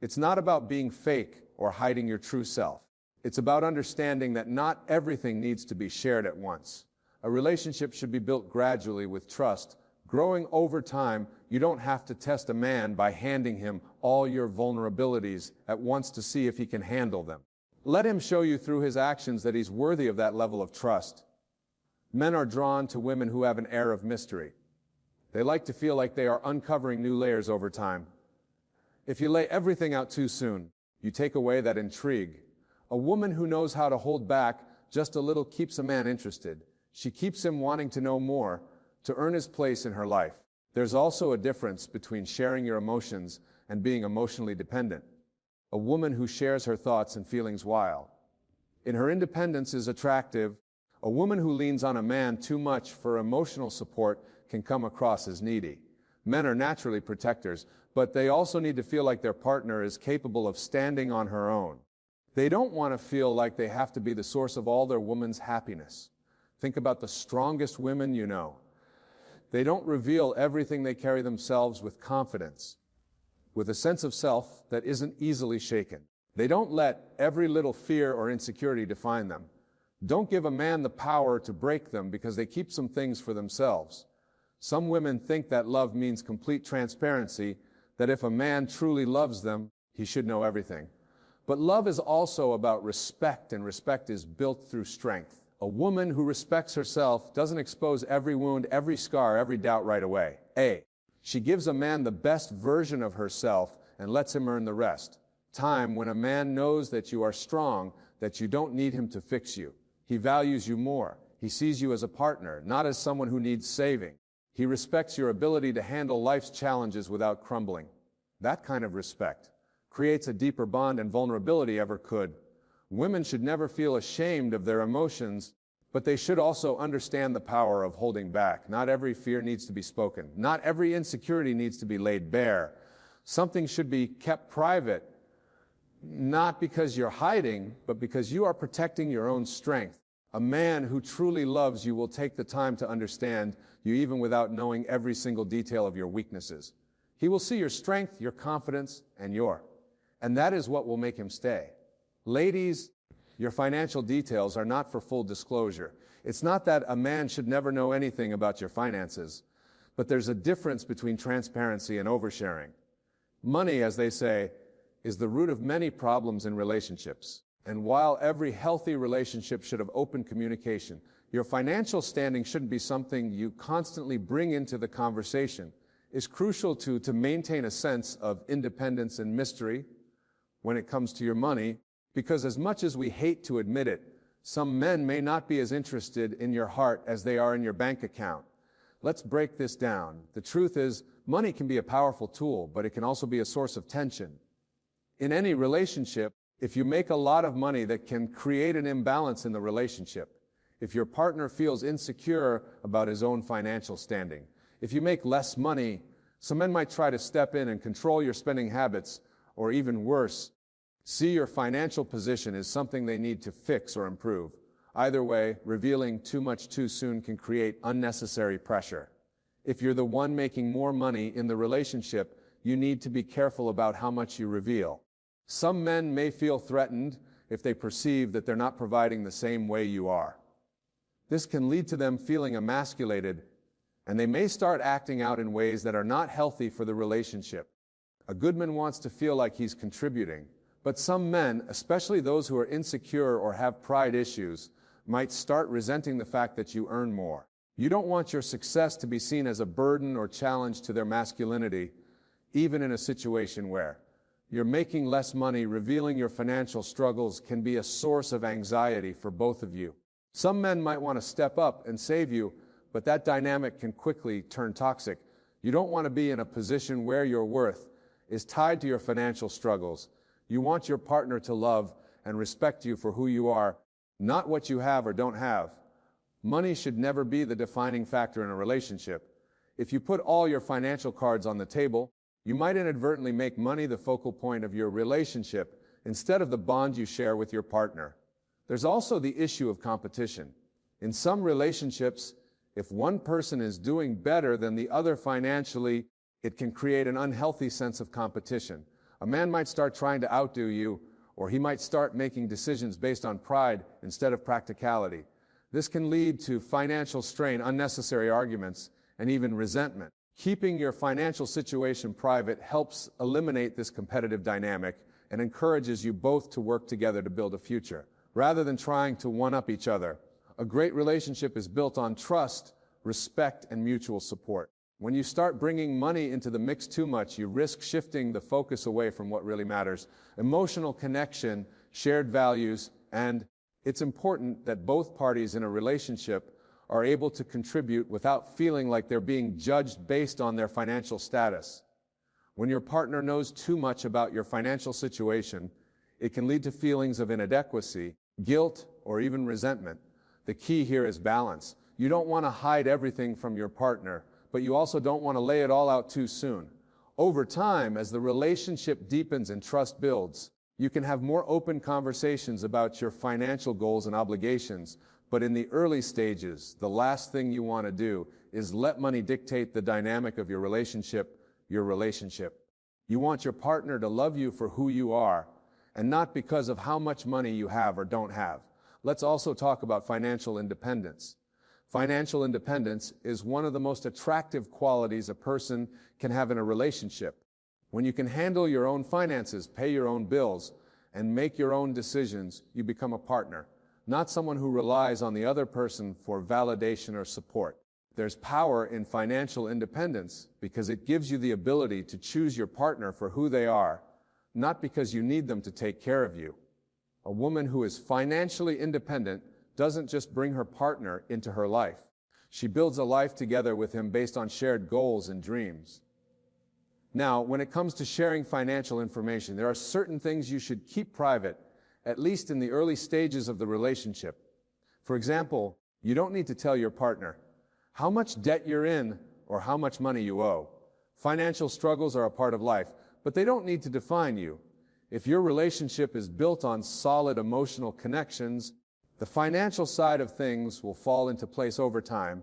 It's not about being fake or hiding your true self. It's about understanding that not everything needs to be shared at once. A relationship should be built gradually with trust, growing over time. You don't have to test a man by handing him all your vulnerabilities at once to see if he can handle them. Let him show you through his actions that he's worthy of that level of trust. Men are drawn to women who have an air of mystery. They like to feel like they are uncovering new layers over time. If you lay everything out too soon, you take away that intrigue. A woman who knows how to hold back just a little keeps a man interested. She keeps him wanting to know more, to earn his place in her life. There's also a difference between sharing your emotions and being emotionally dependent. A woman who shares her thoughts and feelings while in her independence is attractive. A woman who leans on a man too much for emotional support can come across as needy. Men are naturally protectors, but they also need to feel like their partner is capable of standing on her own. They don't want to feel like they have to be the source of all their woman's happiness. Think about the strongest women you know. They don't reveal everything. They carry themselves with confidence, with a sense of self that isn't easily shaken. They don't let every little fear or insecurity define them. Don't give a man the power to break them because they keep some things for themselves. Some women think that love means complete transparency, that if a man truly loves them, he should know everything. But love is also about respect, and respect is built through strength. A woman who respects herself doesn't expose every wound, every scar, every doubt right away. She gives a man the best version of herself and lets him earn the rest. Time when a man knows that you are strong, that you don't need him to fix you. He values you more. He sees you as a partner, not as someone who needs saving. He respects your ability to handle life's challenges without crumbling. That kind of respect creates a deeper bond than vulnerability ever could. Women should never feel ashamed of their emotions, but they should also understand the power of holding back. Not every fear needs to be spoken. Not every insecurity needs to be laid bare. Something should be kept private, not because you're hiding, but because you are protecting your own strength. A man who truly loves you will take the time to understand you even without knowing every single detail of your weaknesses. He will see your strength, your confidence, and that is what will make him stay. Ladies, your financial details are not for full disclosure. It's not that a man should never know anything about your finances, but there's a difference between transparency and oversharing. Money, as they say, is the root of many problems in relationships. And while every healthy relationship should have open communication, your financial standing shouldn't be something you constantly bring into the conversation. It's crucial to maintain a sense of independence and mystery when it comes to your money, because as much as we hate to admit it, some men may not be as interested in your heart as they are in your bank account. Let's break this down. The truth is, money can be a powerful tool, but it can also be a source of tension. In any relationship, if you make a lot of money, that can create an imbalance in the relationship. If your partner feels insecure about his own financial standing. If you make less money, Some men might try to step in and control your spending habits, or even worse, see your financial position as something they need to fix or improve. Either way, revealing too much too soon can create unnecessary pressure. If you're the one making more money in the relationship, you need to be careful about how much you reveal. Some men may feel threatened if they perceive that they're not providing the same way you are. This can lead to them feeling emasculated, and they may start acting out in ways that are not healthy for the relationship. A good man wants to feel like he's contributing, but some men, especially those who are insecure or have pride issues, might start resenting the fact that you earn more. You don't want your success to be seen as a burden or challenge to their masculinity, even in a situation where you're making less money. Revealing your financial struggles can be a source of anxiety for both of you. Some men might want to step up and save you, but that dynamic can quickly turn toxic. You don't want to be in a position where your worth is tied to your financial struggles. You want your partner to love and respect you for who you are, not what you have or don't have. Money should never be the defining factor in a relationship. If you put all your financial cards on the table, you might inadvertently make money the focal point of your relationship instead of the bond you share with your partner. There's also the issue of competition. In some relationships, if one person is doing better than the other financially, it can create an unhealthy sense of competition. A man might start trying to outdo you, or he might start making decisions based on pride instead of practicality. This can lead to financial strain, unnecessary arguments, and even resentment. Keeping your financial situation private helps eliminate this competitive dynamic and encourages you both to work together to build a future, rather than trying to one-up each other. A great relationship is built on trust, respect, and mutual support. When you start bringing money into the mix too much, you risk shifting the focus away from what really matters: emotional connection, shared values, and it's important that both parties in a relationship are able to contribute without feeling like they're being judged based on their financial status. When your partner knows too much about your financial situation, it can lead to feelings of inadequacy, guilt, or even resentment. The key here is balance. You don't want to hide everything from your partner, but you also don't want to lay it all out too soon. Over time, as the relationship deepens and trust builds, you can have more open conversations about your financial goals and obligations. But in the early stages, the last thing you want to do is let money dictate the dynamic of your relationship. You want your partner to love you for who you are, and not because of how much money you have or don't have. Let's also talk about financial independence. Financial independence is one of the most attractive qualities a person can have in a relationship. When you can handle your own finances, pay your own bills, and make your own decisions, you become a partner, not someone who relies on the other person for validation or support. There's power in financial independence because it gives you the ability to choose your partner for who they are, not because you need them to take care of you. A woman who is financially independent doesn't just bring her partner into her life. She builds a life together with him based on shared goals and dreams. Now, when it comes to sharing financial information, there are certain things you should keep private, at least in the early stages of the relationship. For example, you don't need to tell your partner how much debt you're in or how much money you owe. Financial struggles are a part of life, but they don't need to define you. If your relationship is built on solid emotional connections, the financial side of things will fall into place over time.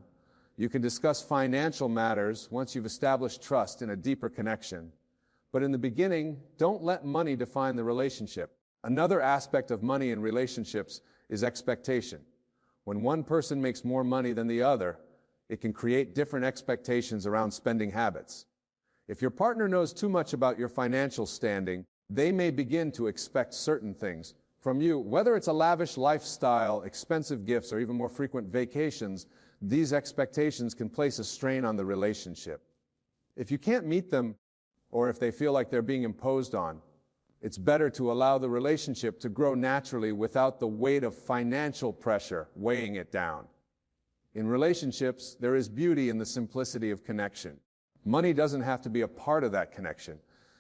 You can discuss financial matters once you've established trust in a deeper connection. But in the beginning, don't let money define the relationship. Another aspect of money in relationships is expectation. When one person makes more money than the other, it can create different expectations around spending habits. If your partner knows too much about your financial standing, they may begin to expect certain things from you. Whether it's a lavish lifestyle, expensive gifts, or even more frequent vacations, these expectations can place a strain on the relationship. If you can't meet them, or if they feel like they're being imposed on, it's better to allow the relationship to grow naturally without the weight of financial pressure weighing it down. In relationships, there is beauty in the simplicity of connection. Money doesn't have to be a part of that connection.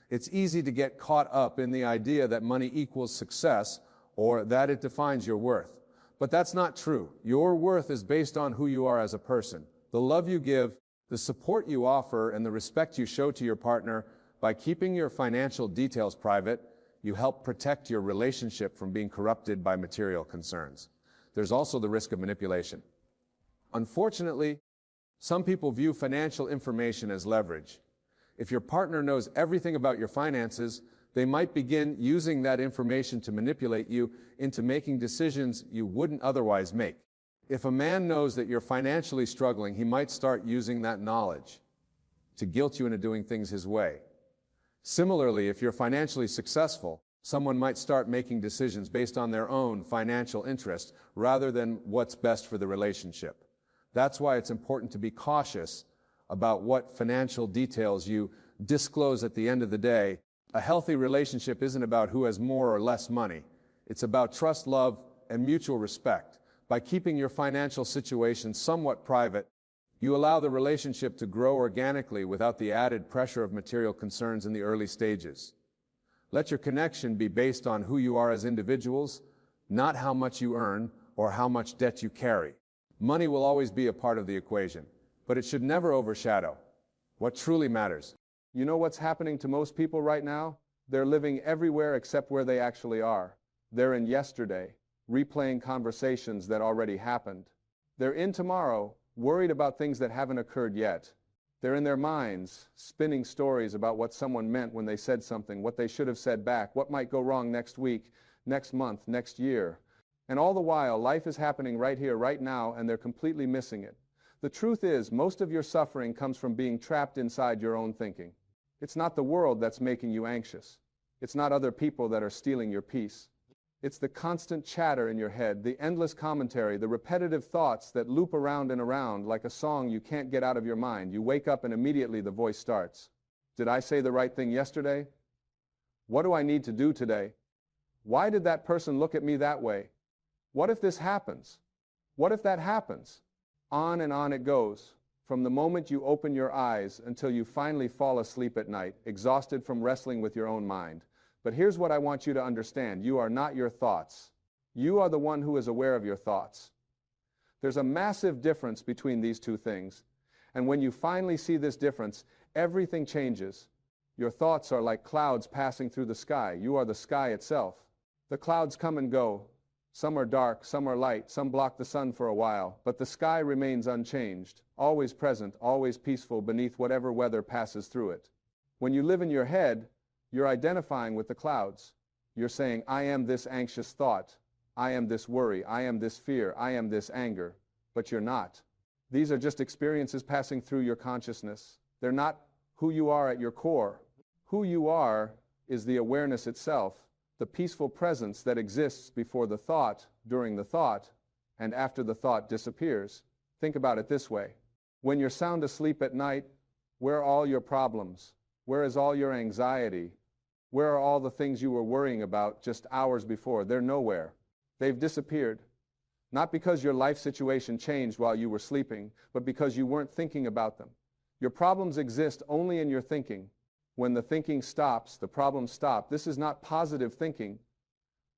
It's easy to get caught up in the idea that money equals success or that it defines your worth. But that's not true. Your worth is based on who you are as a person. The love you give, The support you offer and the respect you show to your partner by keeping your financial details private, you help protect your relationship from being corrupted by material concerns. There's also the risk of manipulation. Unfortunately, some people view financial information as leverage. If your partner knows everything about your finances, they might begin using that information to manipulate you into making decisions you wouldn't otherwise make. If a man knows that you're financially struggling, he might start using that knowledge to guilt you into doing things his way. Similarly, if you're financially successful, someone might start making decisions based on their own financial interest rather than what's best for the relationship. That's why it's important to be cautious about what financial details you disclose at the end of the day. A healthy relationship isn't about who has more or less money. It's about trust, love, and mutual respect. By keeping your financial situation somewhat private, you allow the relationship to grow organically without the added pressure of material concerns in the early stages. Let your connection be based on who you are as individuals, not how much you earn or how much debt you carry. Money will always be a part of the equation, but it should never overshadow what truly matters. You know what's happening to most people right now? They're living everywhere except where they actually are. They're in yesterday, replaying conversations that already happened. They're in tomorrow, worried about things that haven't occurred yet. They're in their minds, spinning stories about what someone meant when they said something, what they should have said back, what might go wrong next week, next month, next year. And all the while, life is happening right here, right now, and they're completely missing it. The truth is, most of your suffering comes from being trapped inside your own thinking. It's not the world that's making you anxious. It's not other people that are stealing your peace. It's the constant chatter in your head, the endless commentary, the repetitive thoughts that loop around and around like a song you can't get out of your mind. You wake up and immediately the voice starts. Did I say the right thing yesterday? What do I need to do today? Why did that person look at me that way? What if this happens? What if that happens? On and on it goes, from the moment you open your eyes until you finally fall asleep at night, exhausted from wrestling with your own mind. But here's what I want you to understand. You are not your thoughts. You are the one who is aware of your thoughts. There's a massive difference between these two things. And when you finally see this difference, everything changes. Your thoughts are like clouds passing through the sky. You are the sky itself. The clouds come and go. Some are dark, some are light, some block the sun for a while, but the sky remains unchanged, always present, always peaceful beneath whatever weather passes through it. When you live in your head, you're identifying with the clouds. You're saying, I am this anxious thought. I am this worry. I am this fear. I am this anger. But you're not. These are just experiences passing through your consciousness. They're not who you are at your core. Who you are is the awareness itself, the peaceful presence that exists before the thought, during the thought, and after the thought disappears. Think about it this way. When you're sound asleep at night, where are all your problems? Where is all your anxiety? Where are all the things you were worrying about just hours before? They're nowhere. They've disappeared. Not because your life situation changed while you were sleeping, but because you weren't thinking about them. Your problems exist only in your thinking. When the thinking stops, the problems stop. This is not positive thinking.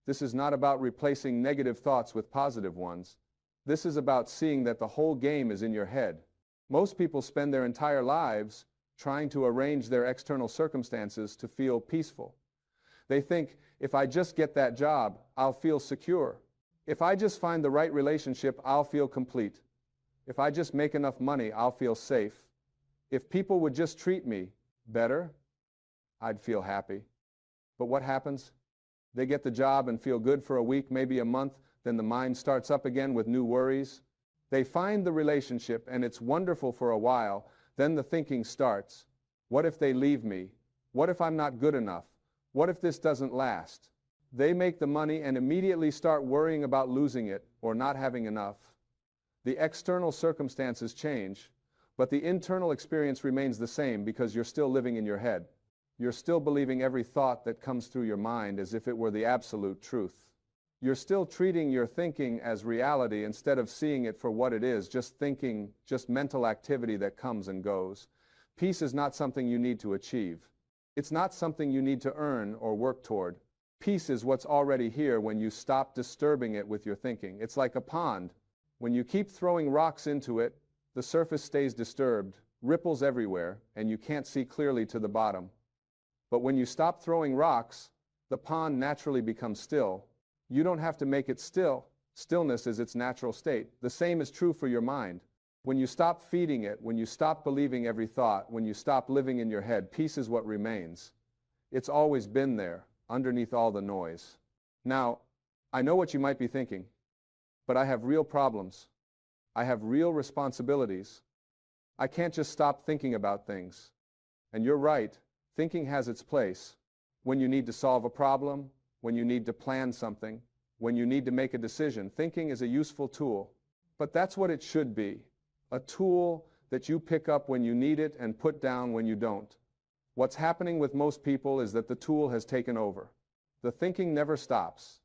This is not about replacing negative thoughts with positive ones. This is about seeing that the whole game is in your head. Most people spend their entire lives trying to arrange their external circumstances to feel peaceful. They think, if I just get that job, I'll feel secure. If I just find the right relationship, I'll feel complete. If I just make enough money, I'll feel safe. If people would just treat me better, I'd feel happy. But what happens? They get the job and feel good for a week, maybe a month, then the mind starts up again with new worries. They find the relationship and it's wonderful for a while, then the thinking starts. What if they leave me? What if I'm not good enough? What if this doesn't last? They make the money and immediately start worrying about losing it or not having enough. The external circumstances change, but the internal experience remains the same because you're still living in your head. You're still believing every thought that comes through your mind as if it were the absolute truth. You're still treating your thinking as reality instead of seeing it for what it is, just thinking, just mental activity that comes and goes. Peace is not something you need to achieve. It's not something you need to earn or work toward. Peace is what's already here when you stop disturbing it with your thinking. It's like a pond. When you keep throwing rocks into it, the surface stays disturbed, ripples everywhere, and you can't see clearly to the bottom. But when you stop throwing rocks, the pond naturally becomes still. You don't have to make it still. Stillness is its natural state. The same is true for your mind. When you stop feeding it, when you stop believing every thought, when you stop living in your head, peace is what remains. It's always been there, underneath all the noise. Now, I know what you might be thinking, but I have real problems. I have real responsibilities. I can't just stop thinking about things. And you're right, thinking has its place. When you need to solve a problem, when you need to plan something, when you need to make a decision, thinking is a useful tool. But that's what it should be. A tool that you pick up when you need it and put down when you don't. What's happening with most people is that the tool has taken over. The thinking never stops.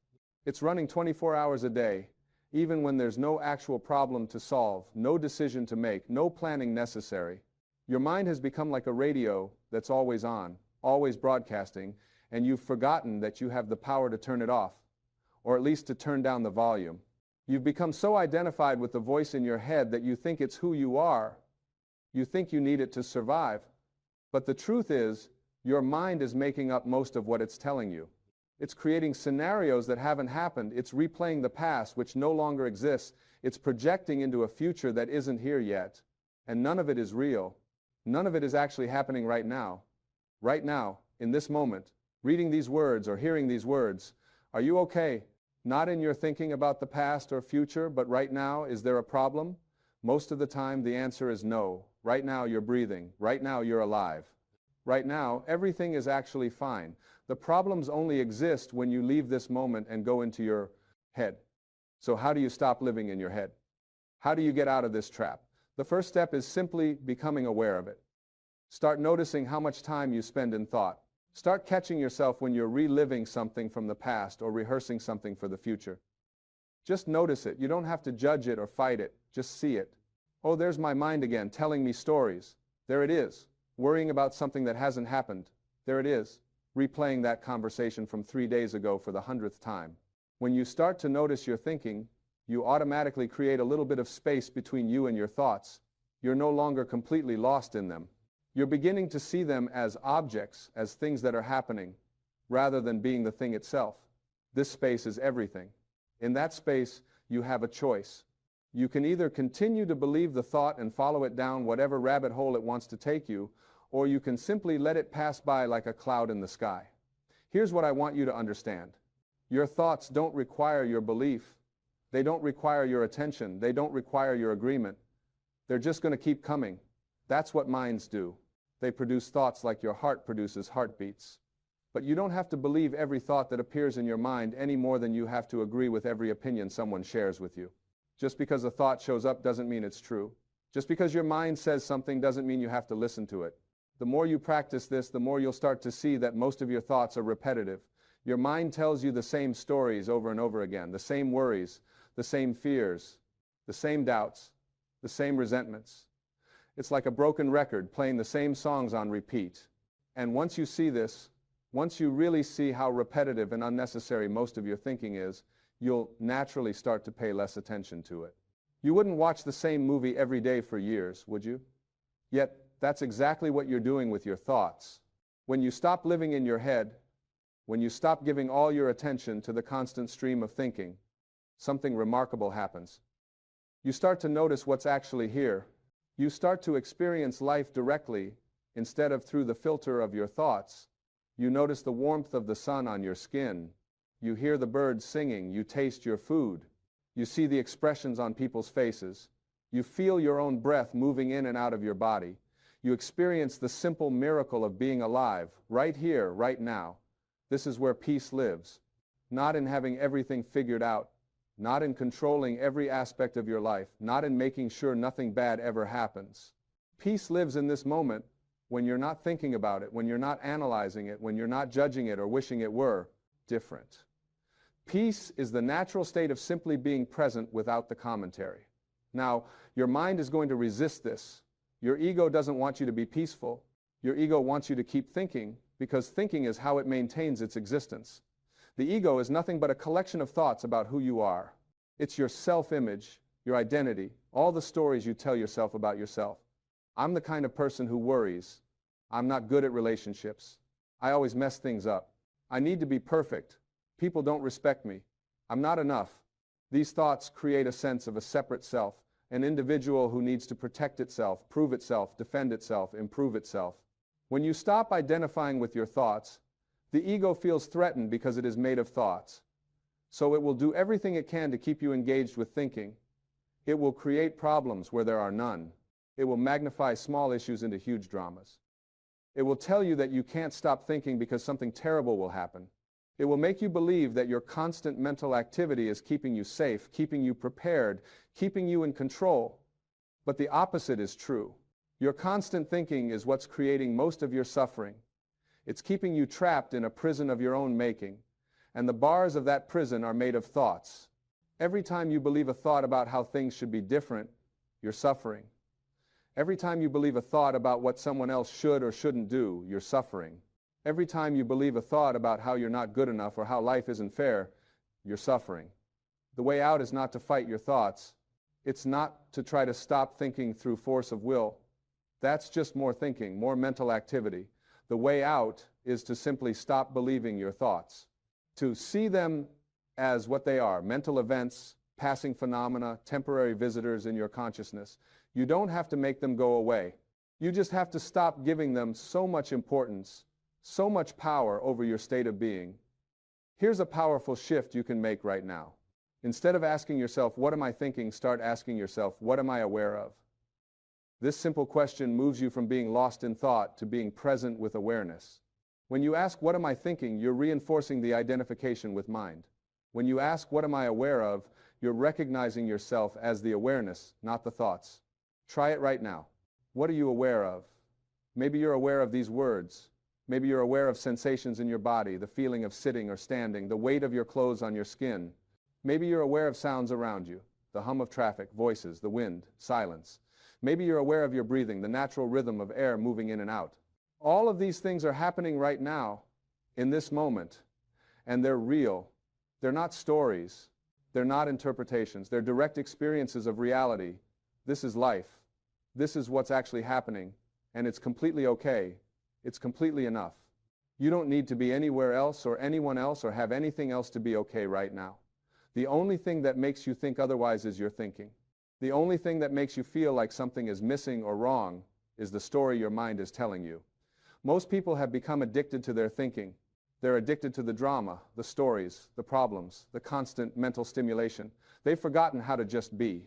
It's running 24 hours a day, even when there's no actual problem to solve, no decision to make, no planning necessary. Your mind has become like a radio that's always on, always broadcasting, and you've forgotten that you have the power to turn it off, or at least to turn down the volume. You've become so identified with the voice in your head that you think it's who you are. You think you need it to survive. But the truth is, your mind is making up most of what it's telling you. It's creating scenarios that haven't happened. It's replaying the past, which no longer exists. It's projecting into a future that isn't here yet. And none of it is real. None of it is actually happening right now. Right now, in this moment, reading these words or hearing these words. Are you okay? Not in your thinking about the past or future, but right now, is there a problem? Most of the time, the answer is no. Right now, you're breathing. Right now, you're alive. Right now, everything is actually fine. The problems only exist when you leave this moment and go into your head. So how do you stop living in your head? How do you get out of this trap? The first step is simply becoming aware of it. Start noticing how much time you spend in thought. Start catching yourself when you're reliving something from the past or rehearsing something for the future. Just notice it. You don't have to judge it or fight it. Just see it. Oh, there's my mind again, telling me stories. There it is. Worrying about something that hasn't happened. There it is. Replaying that conversation from 3 days ago for the 100th time. When you start to notice your thinking, you automatically create a little bit of space between you and your thoughts. You're no longer completely lost in them. You're beginning to see them as objects, as things that are happening, rather than being the thing itself. This space is everything. In that space, you have a choice. You can either continue to believe the thought and follow it down whatever rabbit hole it wants to take you, or you can simply let it pass by like a cloud in the sky. Here's what I want you to understand. Your thoughts don't require your belief. They don't require your attention. They don't require your agreement. They're just going to keep coming. That's what minds do. They produce thoughts like your heart produces heartbeats. But you don't have to believe every thought that appears in your mind any more than you have to agree with every opinion someone shares with you. Just because a thought shows up doesn't mean it's true. Just because your mind says something doesn't mean you have to listen to it. The more you practice this, the more you'll start to see that most of your thoughts are repetitive. Your mind tells you the same stories over and over again, the same worries, the same fears, the same doubts, the same resentments. It's like a broken record playing the same songs on repeat. And once you see this, once you really see how repetitive and unnecessary most of your thinking is, you'll naturally start to pay less attention to it. You wouldn't watch the same movie every day for years, would you? Yet, that's exactly what you're doing with your thoughts. When you stop living in your head, when you stop giving all your attention to the constant stream of thinking, something remarkable happens. You start to notice what's actually here. You start to experience life directly instead of through the filter of your thoughts. You notice the warmth of the sun on your skin. You hear the birds singing. You taste your food. You see the expressions on people's faces. You feel your own breath moving in and out of your body. You experience the simple miracle of being alive, right here, right now. This is where peace lives. Not in having everything figured out, not in controlling every aspect of your life, not in making sure nothing bad ever happens. Peace lives in this moment when you're not thinking about it, when you're not analyzing it, when you're not judging it or wishing it were different. Peace is the natural state of simply being present without the commentary. Now, your mind is going to resist this. Your ego doesn't want you to be peaceful. Your ego wants you to keep thinking, because thinking is how it maintains its existence. The ego is nothing but a collection of thoughts about who you are. It's your self-image, your identity, all the stories you tell yourself about yourself. I'm the kind of person who worries. I'm not good at relationships. I always mess things up. I need to be perfect. People don't respect me. I'm not enough. These thoughts create a sense of a separate self, an individual who needs to protect itself, prove itself, defend itself, improve itself. When you stop identifying with your thoughts, the ego feels threatened because it is made of thoughts. So it will do everything it can to keep you engaged with thinking. It will create problems where there are none. It will magnify small issues into huge dramas. It will tell you that you can't stop thinking because something terrible will happen. It will make you believe that your constant mental activity is keeping you safe, keeping you prepared, keeping you in control. But the opposite is true. Your constant thinking is what's creating most of your suffering. It's keeping you trapped in a prison of your own making, and the bars of that prison are made of thoughts. Every time you believe a thought about how things should be different, you're suffering. Every time you believe a thought about what someone else should or shouldn't do, you're suffering. Every time you believe a thought about how you're not good enough or how life isn't fair, you're suffering. The way out is not to fight your thoughts. It's not to try to stop thinking through force of will. That's just more thinking, more mental activity. The way out is to simply stop believing your thoughts, to see them as what they are, mental events, passing phenomena, temporary visitors in your consciousness. You don't have to make them go away. You just have to stop giving them so much importance, so much power over your state of being. Here's a powerful shift you can make right now. Instead of asking yourself, what am I thinking? Start asking yourself, what am I aware of? This simple question moves you from being lost in thought to being present with awareness. When you ask, what am I thinking? You're reinforcing the identification with mind. When you ask, what am I aware of? You're recognizing yourself as the awareness, not the thoughts. Try it right now. What are you aware of? Maybe you're aware of these words. Maybe you're aware of sensations in your body, the feeling of sitting or standing, the weight of your clothes on your skin. Maybe you're aware of sounds around you, the hum of traffic, voices, the wind, silence. Maybe you're aware of your breathing, the natural rhythm of air moving in and out. All of these things are happening right now, in this moment, and they're real. They're not stories. They're not interpretations. They're direct experiences of reality. This is life. This is what's actually happening, and it's completely okay. It's completely enough. You don't need to be anywhere else or anyone else or have anything else to be okay right now. The only thing that makes you think otherwise is your thinking. The only thing that makes you feel like something is missing or wrong is the story your mind is telling you. Most people have become addicted to their thinking. They're addicted to the drama, the stories, the problems, the constant mental stimulation. They've forgotten how to just be.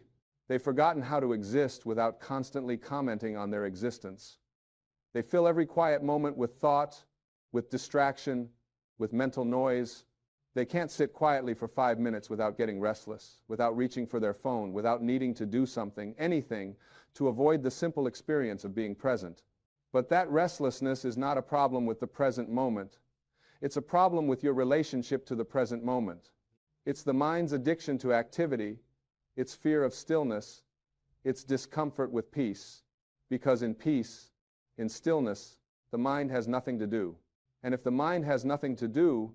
They've forgotten how to exist without constantly commenting on their existence. They fill every quiet moment with thought, with distraction, with mental noise. They can't sit quietly for 5 minutes without getting restless, without reaching for their phone, without needing to do something, anything, to avoid the simple experience of being present. But that restlessness is not a problem with the present moment. It's a problem with your relationship to the present moment. It's the mind's addiction to activity, its fear of stillness, its discomfort with peace. Because in peace, in stillness, the mind has nothing to do. And if the mind has nothing to do,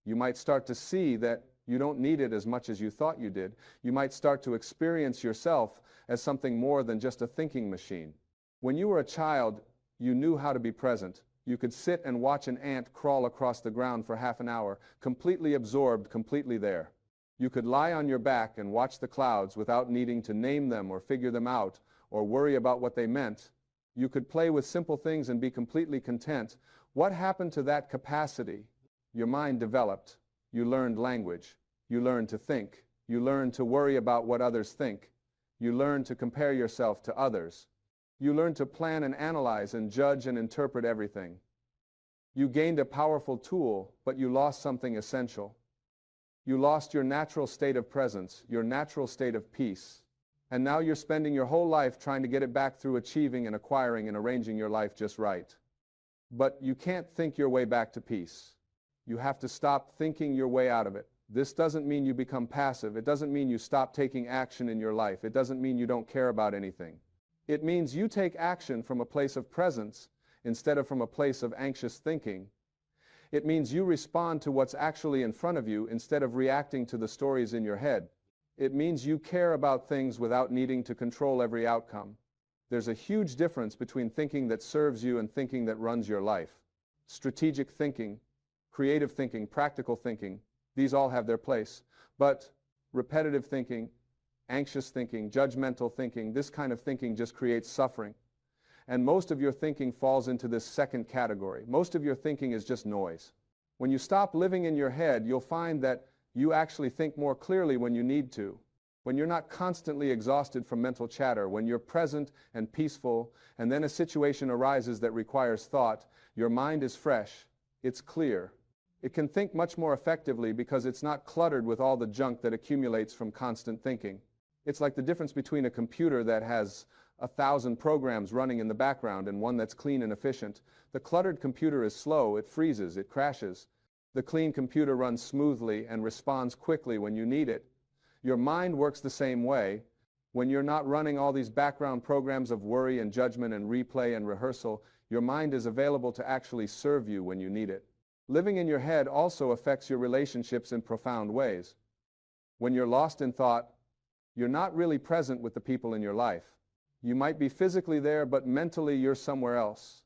you might start to see that you don't need it as much as you thought you did. You might start to experience yourself as something more than just a thinking machine. When you were a child, you knew how to be present. You could sit and watch an ant crawl across the ground for half an hour, completely absorbed, completely there. You could lie on your back and watch the clouds without needing to name them or figure them out or worry about what they meant. You could play with simple things and be completely content. What happened to that capacity? Your mind developed. You learned language. You learned to think. You learned to worry about what others think. You learned to compare yourself to others. You learned to plan and analyze and judge and interpret everything. You gained a powerful tool, but you lost something essential. You lost your natural state of presence, your natural state of peace. And now you're spending your whole life trying to get it back through achieving and acquiring and arranging your life just right. But you can't think your way back to peace. You have to stop thinking your way out of it. This doesn't mean you become passive. It doesn't mean you stop taking action in your life. It doesn't mean you don't care about anything. It means you take action from a place of presence instead of from a place of anxious thinking. It means you respond to what's actually in front of you instead of reacting to the stories in your head. It means you care about things without needing to control every outcome. There's a huge difference between thinking that serves you and thinking that runs your life. Strategic thinking, creative thinking, practical thinking, these all have their place. But repetitive thinking, anxious thinking, judgmental thinking, this kind of thinking just creates suffering. And most of your thinking falls into this second category. Most of your thinking is just noise. When you stop living in your head, you'll find that you actually think more clearly when you need to. When you're not constantly exhausted from mental chatter, when you're present and peaceful, and then a situation arises that requires thought, your mind is fresh, it's clear. It can think much more effectively because it's not cluttered with all the junk that accumulates from constant thinking. It's like the difference between a computer that has 1,000 programs running in the background and one that's clean and efficient. The cluttered computer is slow, it freezes, it crashes. The clean computer runs smoothly and responds quickly when you need it. Your mind works the same way. When you're not running all these background programs of worry and judgment and replay and rehearsal, your mind is available to actually serve you when you need it. Living in your head also affects your relationships in profound ways. When you're lost in thought, you're not really present with the people in your life. You might be physically there, but mentally you're somewhere else.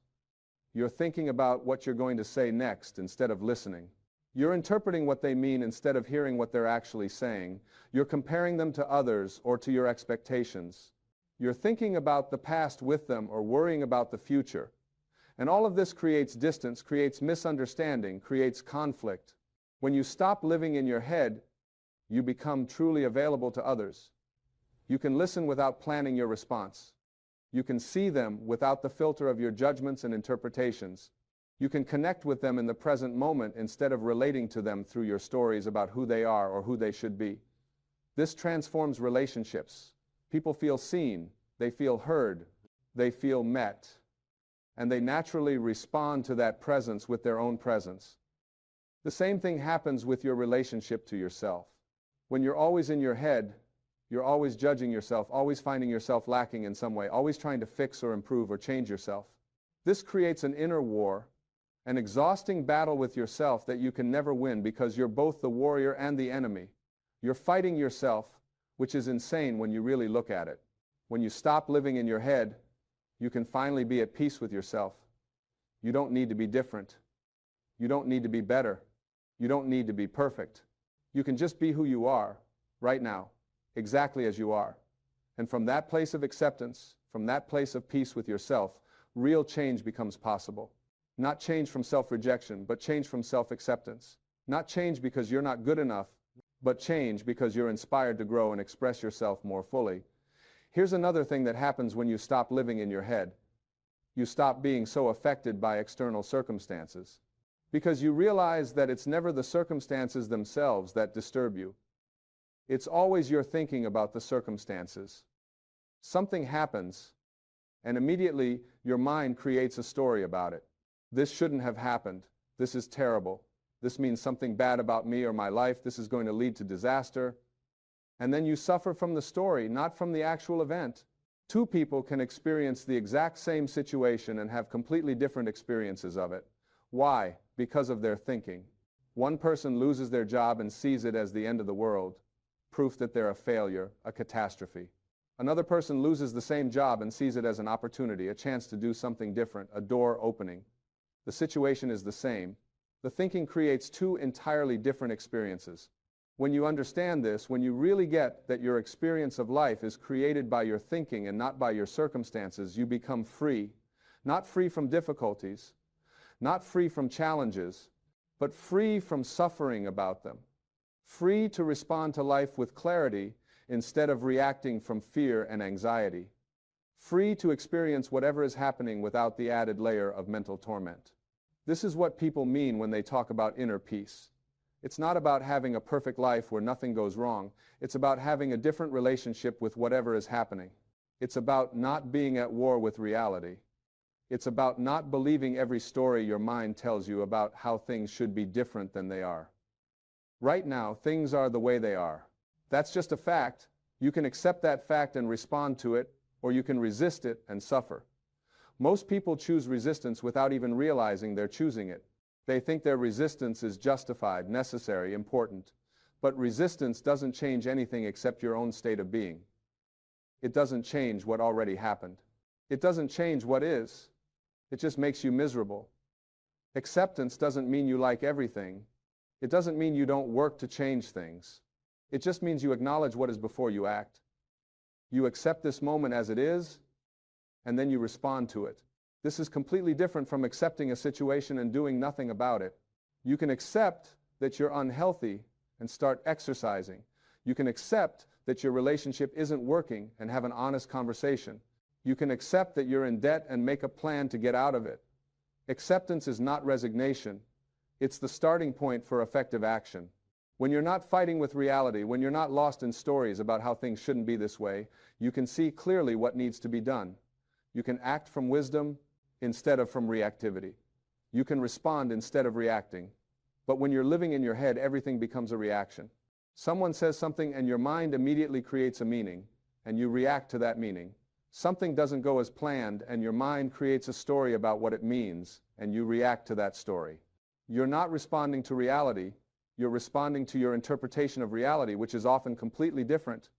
You're thinking about what you're going to say next instead of listening. You're interpreting what they mean instead of hearing what they're actually saying. You're comparing them to others or to your expectations. You're thinking about the past with them or worrying about the future. And all of this creates distance, creates misunderstanding, creates conflict. When you stop living in your head, you become truly available to others. You can listen without planning your response. You can see them without the filter of your judgments and interpretations. You can connect with them in the present moment instead of relating to them through your stories about who they are or who they should be. This transforms relationships. People feel seen, they feel heard, they feel met, and they naturally respond to that presence with their own presence. The same thing happens with your relationship to yourself. When you're always in your head, you're always judging yourself, always finding yourself lacking in some way, always trying to fix or improve or change yourself. This creates an inner war, an exhausting battle with yourself that you can never win because you're both the warrior and the enemy. You're fighting yourself, which is insane when you really look at it. When you stop living in your head, you can finally be at peace with yourself. You don't need to be different. You don't need to be better. You don't need to be perfect. You can just be who you are right now, exactly as you are. And from that place of acceptance, from that place of peace with yourself, real change becomes possible. Not change from self-rejection, but change from self-acceptance. Not change because you're not good enough, but change because you're inspired to grow and express yourself more fully. Here's another thing that happens when you stop living in your head. You stop being so affected by external circumstances. Because you realize that it's never the circumstances themselves that disturb you. It's always your thinking about the circumstances. Something happens, and immediately your mind creates a story about it. This shouldn't have happened. This is terrible. This means something bad about me or my life. This is going to lead to disaster. And then you suffer from the story, not from the actual event. Two people can experience the exact same situation and have completely different experiences of it. Why? Because of their thinking. One person loses their job and sees it as the end of the world, proof that they're a failure, a catastrophe. Another person loses the same job and sees it as an opportunity, a chance to do something different, a door opening. The situation is the same. The thinking creates two entirely different experiences. When you understand this, when you really get that your experience of life is created by your thinking and not by your circumstances, you become free. Not free from difficulties, not free from challenges, but free from suffering about them. Free to respond to life with clarity instead of reacting from fear and anxiety. Free to experience whatever is happening without the added layer of mental torment. This is what people mean when they talk about inner peace. It's not about having a perfect life where nothing goes wrong. It's about having a different relationship with whatever is happening. It's about not being at war with reality. It's about not believing every story your mind tells you about how things should be different than they are. Right now, things are the way they are. That's just a fact. You can accept that fact and respond to it, or you can resist it and suffer. Most people choose resistance without even realizing they're choosing it. They think their resistance is justified, necessary, important. But resistance doesn't change anything except your own state of being. It doesn't change what already happened. It doesn't change what is. It just makes you miserable. Acceptance doesn't mean you like everything. It doesn't mean you don't work to change things. It just means you acknowledge what is before you act. You accept this moment as it is, and then you respond to it. This is completely different from accepting a situation and doing nothing about it. You can accept that you're unhealthy and start exercising. You can accept that your relationship isn't working and have an honest conversation. You can accept that you're in debt and make a plan to get out of it. Acceptance is not resignation. It's the starting point for effective action. When you're not fighting with reality, when you're not lost in stories about how things shouldn't be this way, you can see clearly what needs to be done. You can act from wisdom instead of from reactivity. You can respond instead of reacting. But when you're living in your head, everything becomes a reaction. Someone says something and your mind immediately creates a meaning, and you react to that meaning. Something doesn't go as planned, and your mind creates a story about what it means, and you react to that story. You're not responding to reality. You're responding to your interpretation of reality, which is often completely different.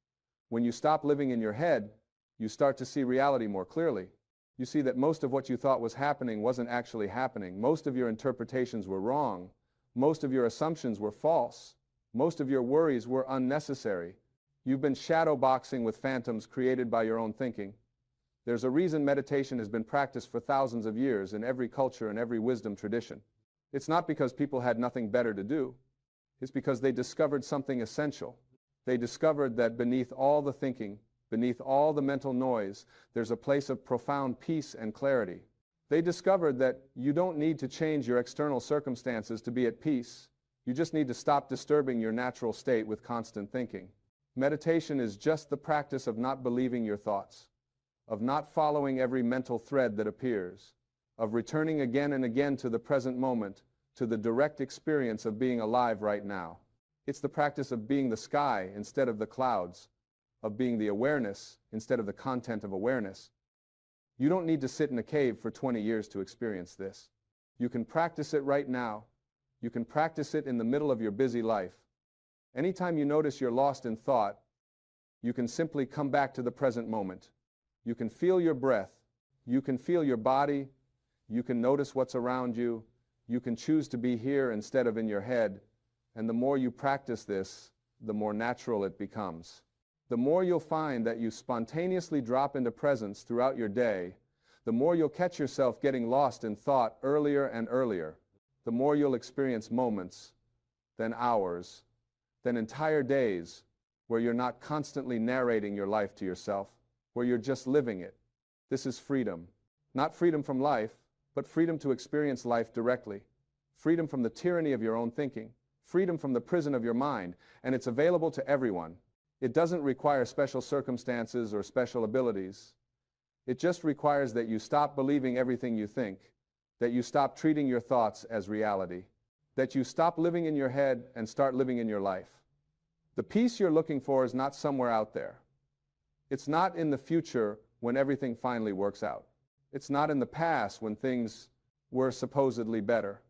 When you stop living in your head, you start to see reality more clearly. You see that most of what you thought was happening wasn't actually happening. Most of your interpretations were wrong. Most of your assumptions were false. Most of your worries were unnecessary. You've been shadow boxing with phantoms created by your own thinking. There's a reason meditation has been practiced for thousands of years in every culture and every wisdom tradition. It's not because people had nothing better to do. It's because they discovered something essential. They discovered that beneath all the thinking, beneath all the mental noise, there's a place of profound peace and clarity. They discovered that you don't need to change your external circumstances to be at peace. You just need to stop disturbing your natural state with constant thinking. Meditation is just the practice of not believing your thoughts, of not following every mental thread that appears, of returning again and again to the present moment, to the direct experience of being alive right now. It's the practice of being the sky instead of the clouds, of being the awareness instead of the content of awareness. You don't need to sit in a cave for 20 years to experience this. You can practice it right now. You can practice it in the middle of your busy life. Anytime you notice you're lost in thought, you can simply come back to the present moment. You can feel your breath. You can feel your body. You can notice what's around you. You can choose to be here instead of in your head. And the more you practice this, the more natural it becomes. The more you'll find that you spontaneously drop into presence throughout your day, the more you'll catch yourself getting lost in thought earlier and earlier. The more you'll experience moments, then hours, then entire days where you're not constantly narrating your life to yourself, where you're just living it. This is freedom. Not freedom from life, but freedom to experience life directly. Freedom from the tyranny of your own thinking. Freedom from the prison of your mind. And it's available to everyone. It doesn't require special circumstances or special abilities. It just requires that you stop believing everything you think, that you stop treating your thoughts as reality, that you stop living in your head and start living in your life. The peace you're looking for is not somewhere out there. It's not in the future when everything finally works out. It's not in the past when things were supposedly better.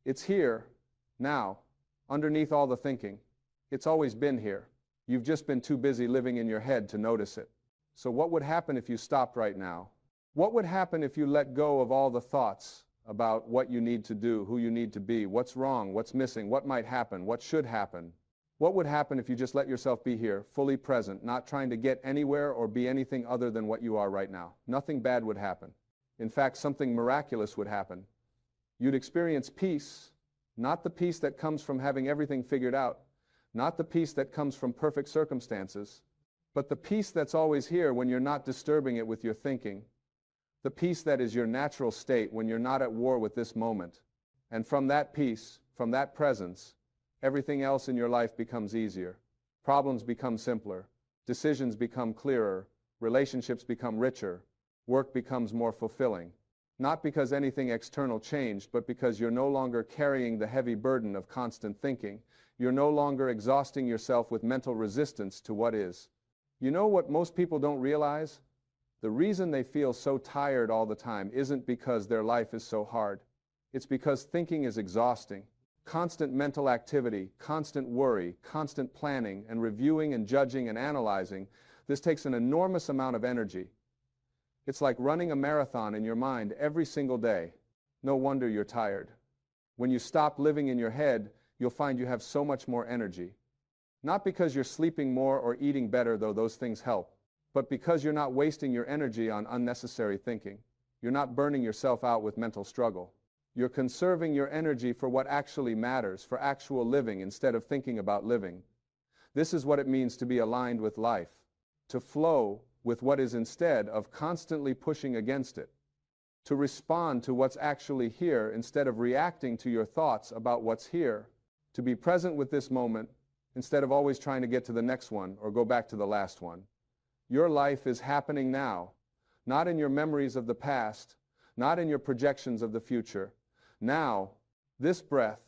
It's here, now, underneath all the thinking. It's always been here. You've just been too busy living in your head to notice it. So what would happen if you stopped right now? What would happen if you let go of all the thoughts about what you need to do, who you need to be, what's wrong, what's missing, what might happen, what should happen? What would happen if you just let yourself be here, fully present, not trying to get anywhere or be anything other than what you are right now? Nothing bad would happen. In fact, something miraculous would happen. You'd experience peace, not the peace that comes from having everything figured out, not the peace that comes from perfect circumstances, but the peace that's always here when you're not disturbing it with your thinking, the peace that is your natural state when you're not at war with this moment. And from that peace, from that presence, everything else in your life becomes easier. Problems become simpler. Decisions become clearer. Relationships become richer. Work becomes more fulfilling. Not because anything external changed, but because you're no longer carrying the heavy burden of constant thinking. You're no longer exhausting yourself with mental resistance to what is. You know what most people don't realize? The reason they feel so tired all the time isn't because their life is so hard. It's because thinking is exhausting. Constant mental activity, constant worry, constant planning and reviewing and judging and analyzing, this takes an enormous amount of energy. It's like running a marathon in your mind every single day. No wonder you're tired. When you stop living in your head, you'll find you have so much more energy. Not because you're sleeping more or eating better, though those things help, but because you're not wasting your energy on unnecessary thinking. You're not burning yourself out with mental struggle. You're conserving your energy for what actually matters, for actual living instead of thinking about living. This is what it means to be aligned with life, to flow with what is instead of constantly pushing against it, to respond to what's actually here instead of reacting to your thoughts about what's here, to be present with this moment instead of always trying to get to the next one or go back to the last one. Your life is happening now, not in your memories of the past, not in your projections of the future. Now, this breath,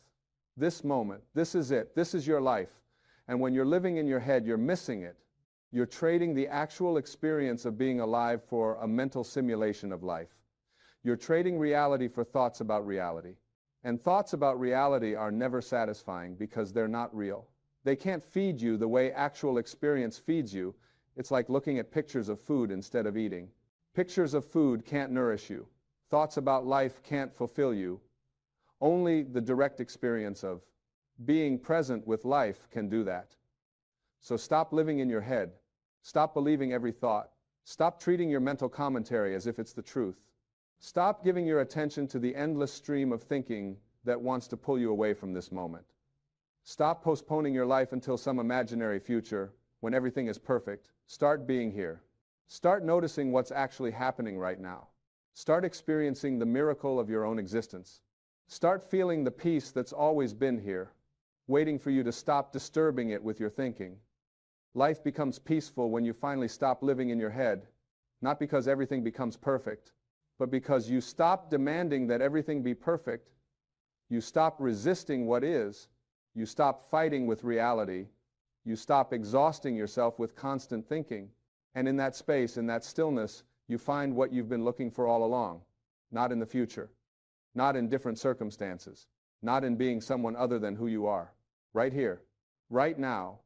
this moment, this is it. This is your life. And when you're living in your head, you're missing it. You're trading the actual experience of being alive for a mental simulation of life. You're trading reality for thoughts about reality. And thoughts about reality are never satisfying because they're not real. They can't feed you the way actual experience feeds you. It's like looking at pictures of food instead of eating. Pictures of food can't nourish you. Thoughts about life can't fulfill you. Only the direct experience of being present with life can do that. So stop living in your head. Stop believing every thought. Stop treating your mental commentary as if it's the truth. Stop giving your attention to the endless stream of thinking that wants to pull you away from this moment. Stop postponing your life until some imaginary future when everything is perfect. Start being here. Start noticing what's actually happening right now. Start experiencing the miracle of your own existence. Start feeling the peace that's always been here, waiting for you to stop disturbing it with your thinking. Life becomes peaceful when you finally stop living in your head, not because everything becomes perfect, but because you stop demanding that everything be perfect. You stop resisting what is. You stop fighting with reality. You stop exhausting yourself with constant thinking. And in that space, in that stillness, you find what you've been looking for all along, not in the future, not in different circumstances, not in being someone other than who you are. Right here, right now,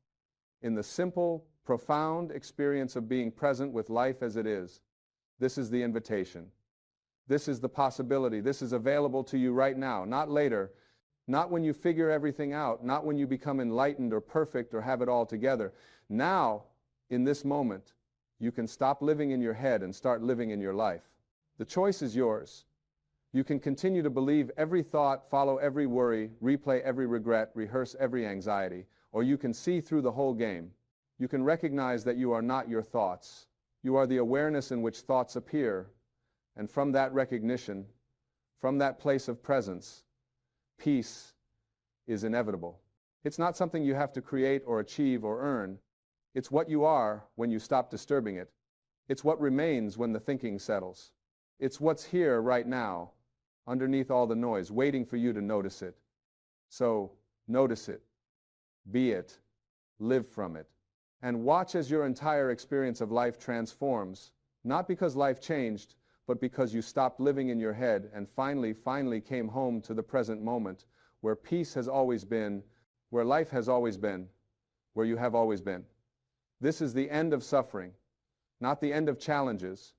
in the simple, profound experience of being present with life as it is. This is the invitation. This is the possibility. This is available to you right now, not later, not when you figure everything out, not when you become enlightened or perfect or have it all together. Now, in this moment, you can stop living in your head and start living in your life. The choice is yours. You can continue to believe every thought, follow every worry, replay every regret, rehearse every anxiety, or you can see through the whole game. You can recognize that you are not your thoughts. You are the awareness in which thoughts appear, and from that recognition, from that place of presence, peace is inevitable. It's not something you have to create or achieve or earn. It's what you are when you stop disturbing it. It's what remains when the thinking settles. It's what's here right now, underneath all the noise, waiting for you to notice it. So, notice it, be it, live from it, and watch as your entire experience of life transforms, not because life changed, but because you stopped living in your head and finally came home to the present moment, where peace has always been, where life has always been, where you have always been. This is the end of suffering, not the end of challenges,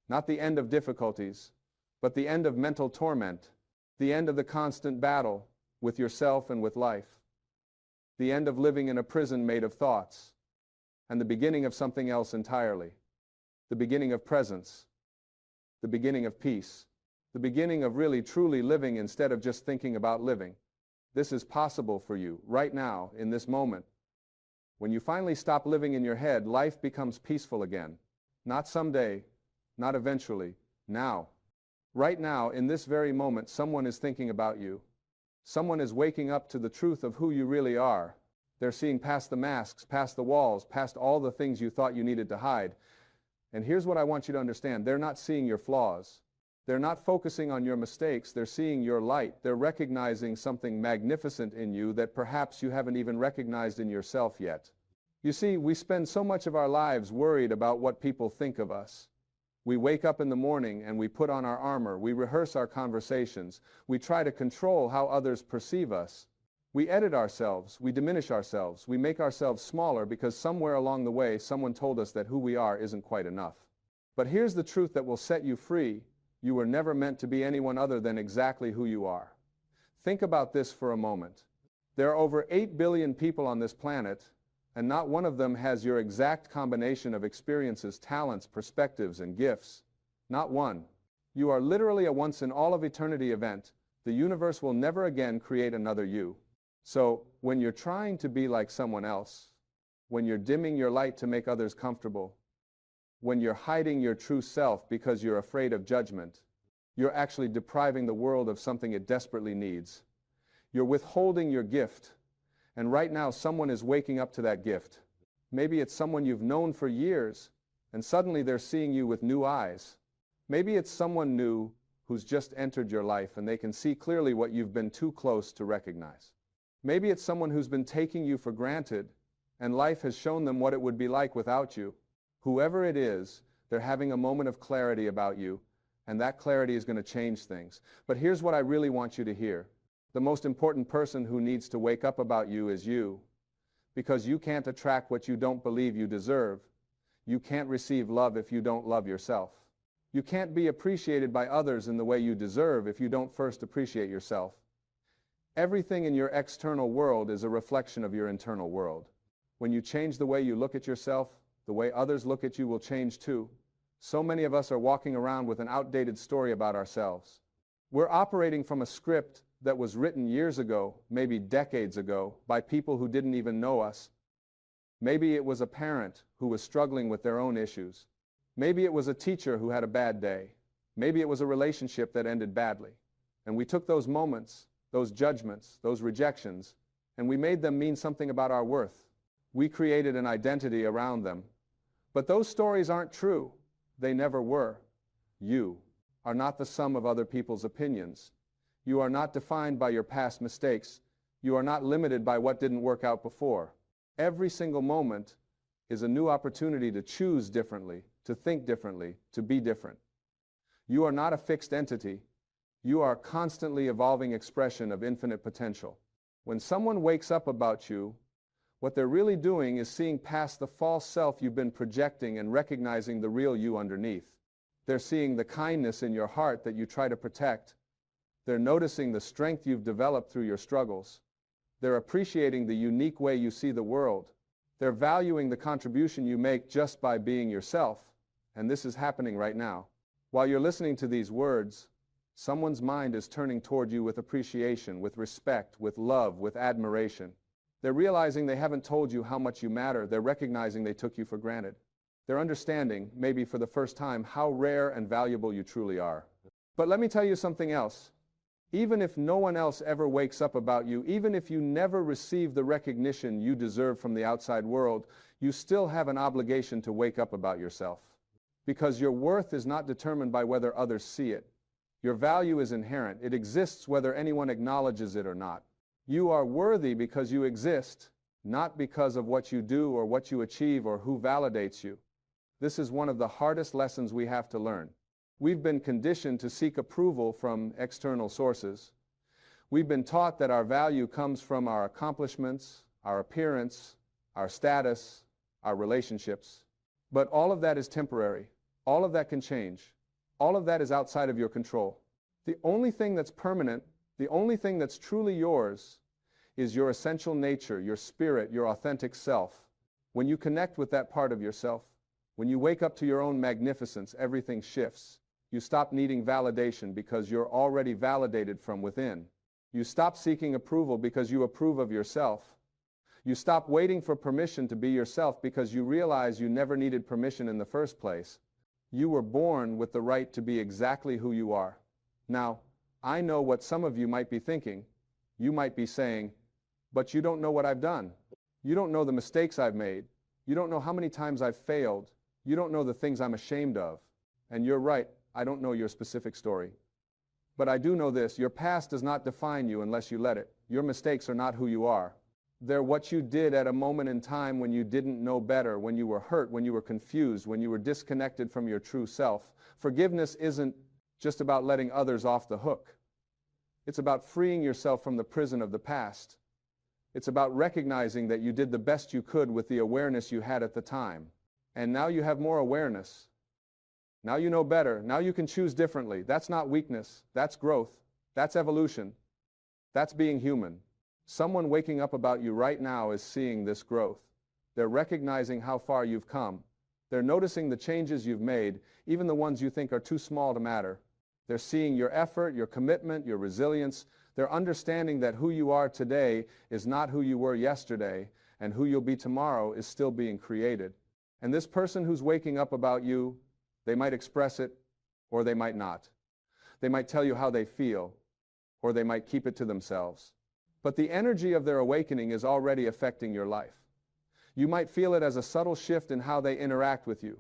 not the end of difficulties, but the end of mental torment, the end of the constant battle with yourself and with life, the end of living in a prison made of thoughts, and the beginning of something else entirely, the beginning of presence, the beginning of peace, the beginning of really truly living instead of just thinking about living. This is possible for you right now, in this moment. When you finally stop living in your head, life becomes peaceful again. Not someday, not eventually, now. Right now, in this very moment, someone is thinking about you. Someone is waking up to the truth of who you really are. They're seeing past the masks, past the walls, past all the things you thought you needed to hide. And here's what I want you to understand. They're not seeing your flaws. They're not focusing on your mistakes. They're seeing your light. They're recognizing something magnificent in you that perhaps you haven't even recognized in yourself yet. You see, we spend so much of our lives worried about what people think of us. We wake up in the morning and we put on our armor. We rehearse our conversations. We try to control how others perceive us. We edit ourselves. We diminish ourselves. We make ourselves smaller because somewhere along the way someone told us that who we are isn't quite enough. But here's the truth that will set you free. You were never meant to be anyone other than exactly who you are. Think about this for a moment. There are over 8 billion people on this planet, and not one of them has your exact combination of experiences, talents, perspectives, and gifts. Not one. You are literally a once-in-all-of-eternity event. The universe will never again create another you. So, when you're trying to be like someone else, when you're dimming your light to make others comfortable, when you're hiding your true self because you're afraid of judgment, you're actually depriving the world of something it desperately needs. You're withholding your gift, and right now someone is waking up to that gift. Maybe it's someone you've known for years, and suddenly they're seeing you with new eyes. Maybe it's someone new who's just entered your life and they can see clearly what you've been too close to recognize. Maybe it's someone who's been taking you for granted, and life has shown them what it would be like without you. Whoever it is, they're having a moment of clarity about you, and that clarity is going to change things. But here's what I really want you to hear. The most important person who needs to wake up about you is you, because you can't attract what you don't believe you deserve. You can't receive love if you don't love yourself. You can't be appreciated by others in the way you deserve if you don't first appreciate yourself. Everything in your external world is a reflection of your internal world. When you change the way you look at yourself, the way others look at you will change too. So many of us are walking around with an outdated story about ourselves. We're operating from a script that was written years ago, maybe decades ago, by people who didn't even know us. Maybe it was a parent who was struggling with their own issues. Maybe it was a teacher who had a bad day. Maybe it was a relationship that ended badly. And we took those moments, those judgments, those rejections, and we made them mean something about our worth. We created an identity around them. But those stories aren't true. They never were. You are not the sum of other people's opinions. You are not defined by your past mistakes. You are not limited by what didn't work out before. Every single moment is a new opportunity to choose differently, to think differently, to be different. You are not a fixed entity. You are a constantly evolving expression of infinite potential. When someone wakes up about you, what they're really doing is seeing past the false self you've been projecting and recognizing the real you underneath. They're seeing the kindness in your heart that you try to protect. They're noticing the strength you've developed through your struggles. They're appreciating the unique way you see the world. They're valuing the contribution you make just by being yourself. And this is happening right now. While you're listening to these words, someone's mind is turning toward you with appreciation, with respect, with love, with admiration. They're realizing they haven't told you how much you matter. They're recognizing they took you for granted. They're understanding, maybe for the first time, how rare and valuable you truly are. But let me tell you something else. Even if no one else ever wakes up about you, even if you never receive the recognition you deserve from the outside world, you still have an obligation to wake up about yourself. Because your worth is not determined by whether others see it. Your value is inherent. It exists whether anyone acknowledges it or not. You are worthy because you exist, not because of what you do or what you achieve or who validates you. This is one of the hardest lessons we have to learn. We've been conditioned to seek approval from external sources. We've been taught that our value comes from our accomplishments, our appearance, our status, our relationships. But all of that is temporary. All of that can change. All of that is outside of your control. The only thing that's permanent, the only thing that's truly yours, is your essential nature, your spirit, your authentic self. When you connect with that part of yourself, when you wake up to your own magnificence, everything shifts. You stop needing validation because you're already validated from within. You stop seeking approval because you approve of yourself. You stop waiting for permission to be yourself because you realize you never needed permission in the first place. You were born with the right to be exactly who you are. Now, I know what some of you might be thinking. You might be saying, but you don't know what I've done. You don't know the mistakes I've made. You don't know how many times I've failed. You don't know the things I'm ashamed of. And you're right, I don't know your specific story. But I do know this, your past does not define you unless you let it. Your mistakes are not who you are. They're what you did at a moment in time when you didn't know better, when you were hurt, when you were confused, when you were disconnected from your true self. Forgiveness isn't just about letting others off the hook. It's about freeing yourself from the prison of the past. It's about recognizing that you did the best you could with the awareness you had at the time. And now you have more awareness. Now you know better. Now you can choose differently. That's not weakness. That's growth. That's evolution. That's being human. Someone waking up about you right now is seeing this growth. They're recognizing how far you've come. They're noticing the changes you've made, even the ones you think are too small to matter. They're seeing your effort, your commitment, your resilience. They're understanding that who you are today is not who you were yesterday, and who you'll be tomorrow is still being created. And this person who's waking up about you, they might express it, or they might not. They might tell you how they feel, or they might keep it to themselves. But the energy of their awakening is already affecting your life. You might feel it as a subtle shift in how they interact with you.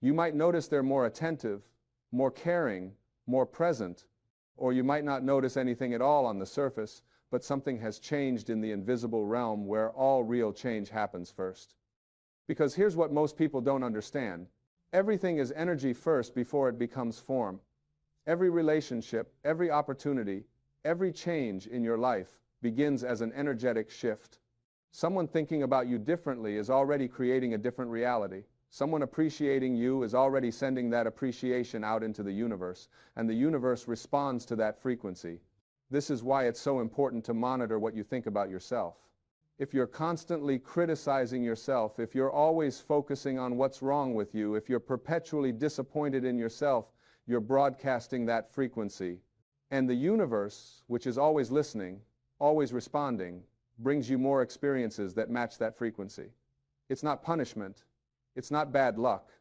You might notice they're more attentive, more caring, more present, or you might not notice anything at all on the surface, but something has changed in the invisible realm where all real change happens first. Because here's what most people don't understand. Everything is energy first before it becomes form. Every relationship, every opportunity, every change in your life begins as an energetic shift. Someone thinking about you differently is already creating a different reality. Someone appreciating you is already sending that appreciation out into the universe, and the universe responds to that frequency. This is why it's so important to monitor what you think about yourself. If you're constantly criticizing yourself, if you're always focusing on what's wrong with you, if you're perpetually disappointed in yourself, you're broadcasting that frequency. And the universe, which is always listening, always responding, brings you more experiences that match that frequency. It's not punishment. It's not bad luck.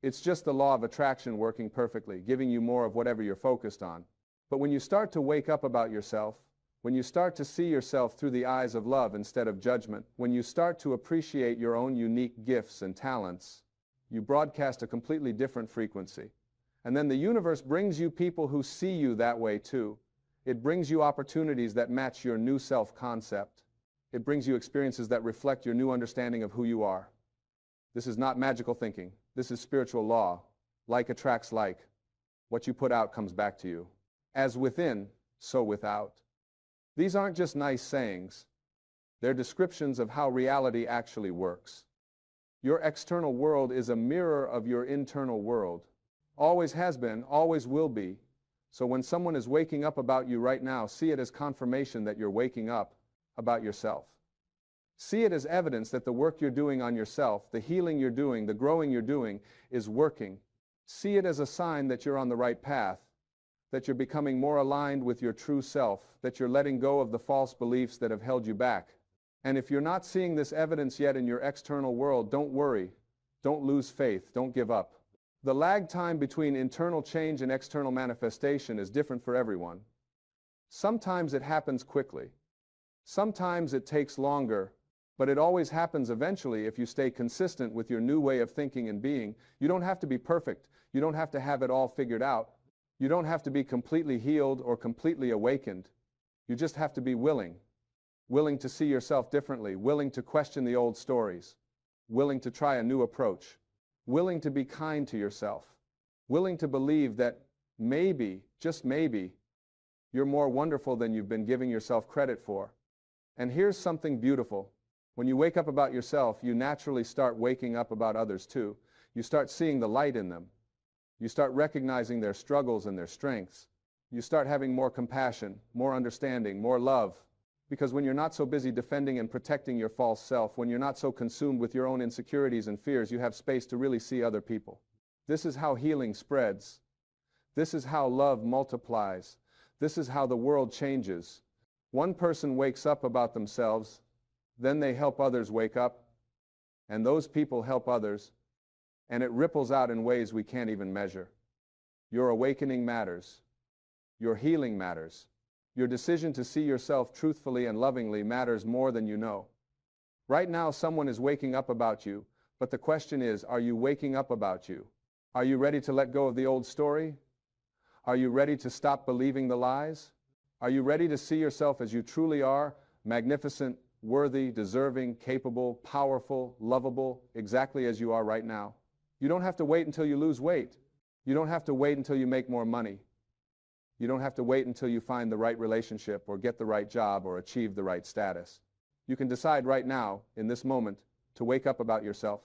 It's just the law of attraction working perfectly, giving you more of whatever you're focused on. But when you start to wake up about yourself, when you start to see yourself through the eyes of love instead of judgment, when you start to appreciate your own unique gifts and talents, you broadcast a completely different frequency. And then the universe brings you people who see you that way too. It brings you opportunities that match your new self-concept. It brings you experiences that reflect your new understanding of who you are. This is not magical thinking. This is spiritual law. Like attracts like. What you put out comes back to you. As within, so without. These aren't just nice sayings. They're descriptions of how reality actually works. Your external world is a mirror of your internal world. Always has been, always will be. So when someone is waking up about you right now, see it as confirmation that you're waking up about yourself. See it as evidence that the work you're doing on yourself, the healing you're doing, the growing you're doing, is working. See it as a sign that you're on the right path, that you're becoming more aligned with your true self, that you're letting go of the false beliefs that have held you back. And if you're not seeing this evidence yet in your external world, don't worry. Don't lose faith. Don't give up. The lag time between internal change and external manifestation is different for everyone. Sometimes it happens quickly. Sometimes it takes longer, but it always happens eventually if you stay consistent with your new way of thinking and being. You don't have to be perfect. You don't have to have it all figured out. You don't have to be completely healed or completely awakened. You just have to be willing. Willing to see yourself differently, willing to question the old stories, willing to try a new approach, willing to be kind to yourself, willing to believe that maybe, just maybe, you're more wonderful than you've been giving yourself credit for. And here's something beautiful. When you wake up about yourself, you naturally start waking up about others too. You start seeing the light in them. You start recognizing their struggles and their strengths. You start having more compassion, more understanding, more love. Because when you're not so busy defending and protecting your false self, when you're not so consumed with your own insecurities and fears, you have space to really see other people. This is how healing spreads. This is how love multiplies. This is how the world changes. One person wakes up about themselves, then they help others wake up, and those people help others, and it ripples out in ways we can't even measure. Your awakening matters. Your healing matters. Your decision to see yourself truthfully and lovingly matters more than you know. Right now, someone is waking up about you, but the question is, are you waking up about you? Are you ready to let go of the old story? Are you ready to stop believing the lies? Are you ready to see yourself as you truly are, magnificent, worthy, deserving, capable, powerful, lovable, exactly as you are right now? You don't have to wait until you lose weight. You don't have to wait until you make more money. You don't have to wait until you find the right relationship or get the right job or achieve the right status. You can decide right now, in this moment, to wake up about yourself.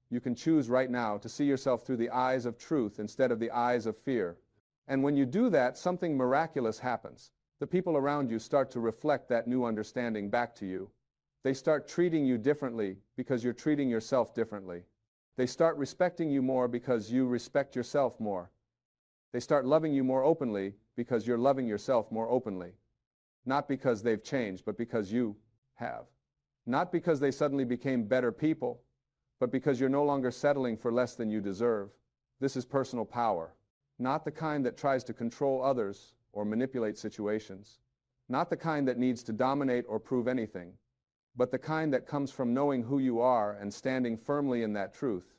You can choose right now to see yourself through the eyes of truth instead of the eyes of fear. And when you do that, something miraculous happens. The people around you start to reflect that new understanding back to you. They start treating you differently because you're treating yourself differently. They start respecting you more because you respect yourself more. They start loving you more openly because you're loving yourself more openly. Not because they've changed, but because you have. Not because they suddenly became better people, but because you're no longer settling for less than you deserve. This is personal power. Not the kind that tries to control others or manipulate situations. Not the kind that needs to dominate or prove anything, but the kind that comes from knowing who you are and standing firmly in that truth.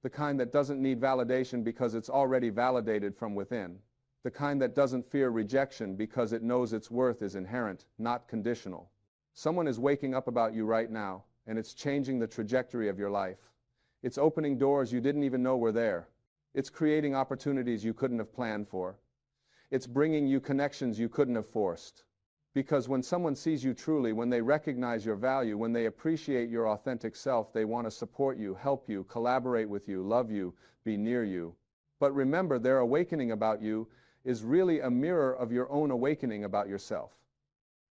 The kind that doesn't need validation because it's already validated from within. The kind that doesn't fear rejection because it knows its worth is inherent, not conditional. Someone is waking up about you right now, and it's changing the trajectory of your life. It's opening doors you didn't even know were there. It's creating opportunities you couldn't have planned for. It's bringing you connections you couldn't have forced. Because when someone sees you truly, when they recognize your value, when they appreciate your authentic self, they want to support you, help you, collaborate with you, love you, be near you. But remember, their awakening about you is really a mirror of your own awakening about yourself.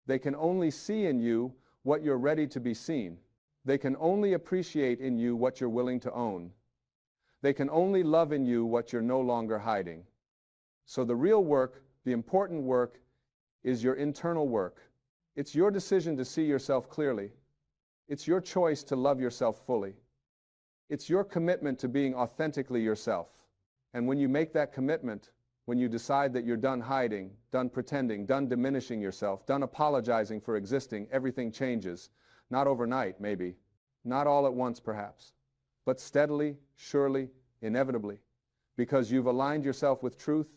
They can only see in you what you're ready to be seen. They can only appreciate in you what you're willing to own. They can only love in you what you're no longer hiding. So the real work, the important work, is your internal work. It's your decision to see yourself clearly. It's your choice to love yourself fully. It's your commitment to being authentically yourself. And when you make that commitment, when you decide that you're done hiding, done pretending, done diminishing yourself, done apologizing for existing, everything changes. Not overnight, maybe. Not all at once, perhaps. But steadily, surely, inevitably. Because you've aligned yourself with truth,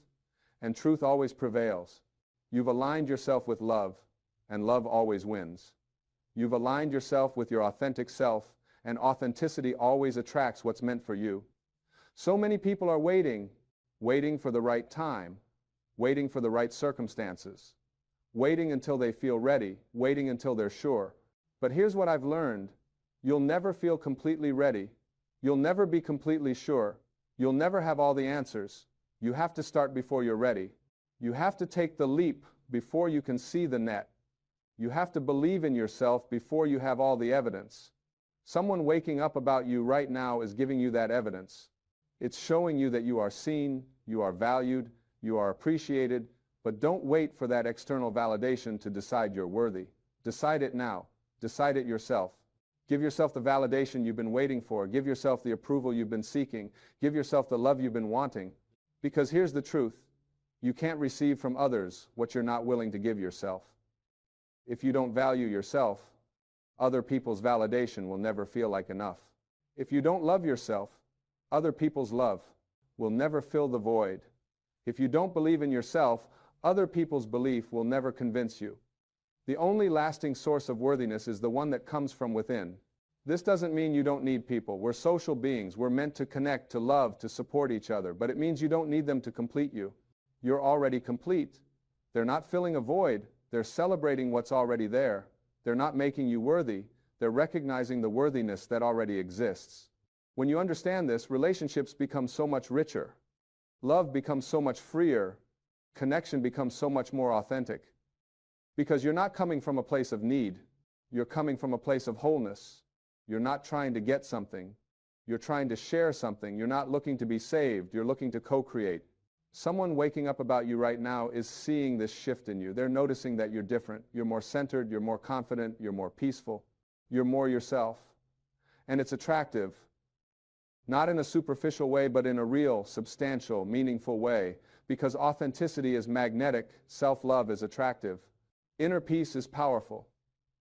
and truth always prevails. You've aligned yourself with love, and love always wins. You've aligned yourself with your authentic self, and authenticity always attracts what's meant for you. So many people are waiting for the right time, waiting for the right circumstances, waiting until they feel ready, waiting until they're sure. But here's what I've learned. You'll never feel completely ready. You'll never be completely sure. You'll never have all the answers. You have to start before you're ready. You have to take the leap before you can see the net. You have to believe in yourself before you have all the evidence. Someone waking up about you right now is giving you that evidence. It's showing you that you are seen, you are valued, you are appreciated, but don't wait for that external validation to decide you're worthy. Decide it now. Decide it yourself. Give yourself the validation you've been waiting for. Give yourself the approval you've been seeking. Give yourself the love you've been wanting. Because here's the truth. You can't receive from others what you're not willing to give yourself. If you don't value yourself, other people's validation will never feel like enough. If you don't love yourself, other people's love will never fill the void. If you don't believe in yourself, other people's belief will never convince you. The only lasting source of worthiness is the one that comes from within. This doesn't mean you don't need people. We're social beings. We're meant to connect, to love, to support each other. But it means you don't need them to complete you. You're already complete. They're not filling a void. They're celebrating what's already there. They're not making you worthy. They're recognizing the worthiness that already exists. When you understand this, relationships become so much richer. Love becomes so much freer. Connection becomes so much more authentic. Because you're not coming from a place of need. You're coming from a place of wholeness. You're not trying to get something. You're trying to share something. You're not looking to be saved. You're looking to co-create. Someone waking up about you right now is seeing this shift in you. They're noticing that you're different. You're more centered. You're more confident. You're more peaceful. You're more yourself. And it's attractive. Not in a superficial way, but in a real, substantial, meaningful way. Because authenticity is magnetic. Self-love is attractive. Inner peace is powerful.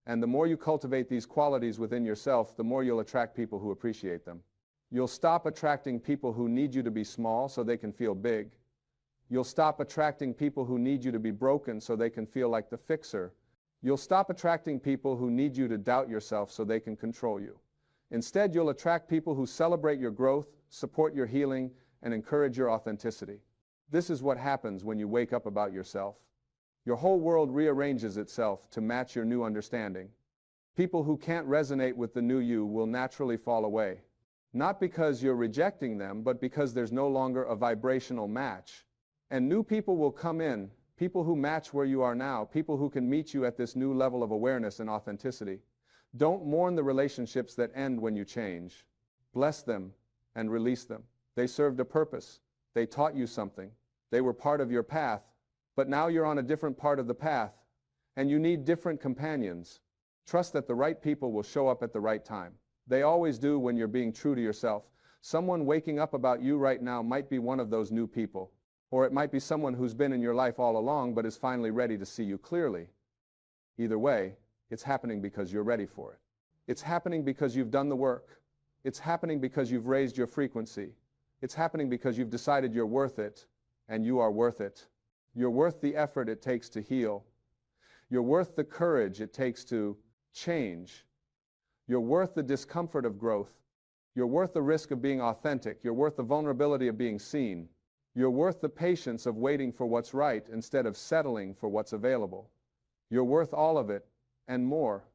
And the more you cultivate these qualities within yourself, the more you'll attract people who appreciate them. You'll stop attracting people who need you to be small so they can feel big. You'll stop attracting people who need you to be broken so they can feel like the fixer. You'll stop attracting people who need you to doubt yourself so they can control you. Instead, you'll attract people who celebrate your growth, support your healing, and encourage your authenticity. This is what happens when you wake up about yourself. Your whole world rearranges itself to match your new understanding. People who can't resonate with the new you will naturally fall away. Not because you're rejecting them, but because there's no longer a vibrational match. And new people will come in, people who match where you are now, people who can meet you at this new level of awareness and authenticity. Don't mourn the relationships that end when you change. Bless them and release them. They served a purpose. They taught you something. They were part of your path, but now you're on a different part of the path, and you need different companions. Trust that the right people will show up at the right time. They always do when you're being true to yourself. Someone waking up about you right now might be one of those new people, or it might be someone who's been in your life all along but is finally ready to see you clearly. Either way, it's happening because you're ready for it. It's happening because you've done the work. It's happening because you've raised your frequency. It's happening because you've decided you're worth it, and you are worth it. You're worth the effort it takes to heal. You're worth the courage it takes to change. You're worth the discomfort of growth. You're worth the risk of being authentic. You're worth the vulnerability of being seen. You're worth the patience of waiting for what's right instead of settling for what's available. You're worth all of it and more.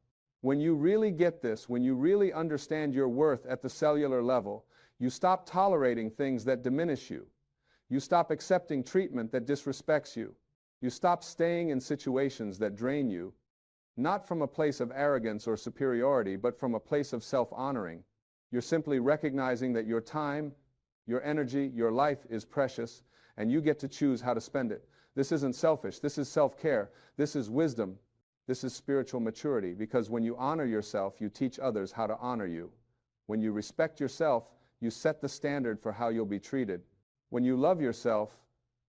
When you really get this, when you really understand your worth at the cellular level, you stop tolerating things that diminish you. You stop accepting treatment that disrespects you. You stop staying in situations that drain you, not from a place of arrogance or superiority, but from a place of self-honoring. You're simply recognizing that your time, your energy, your life is precious, and you get to choose how to spend it. This isn't selfish. This is self-care. This is wisdom. This is spiritual maturity, because when you honor yourself, you teach others how to honor you. When you respect yourself, you set the standard for how you'll be treated. When you love yourself,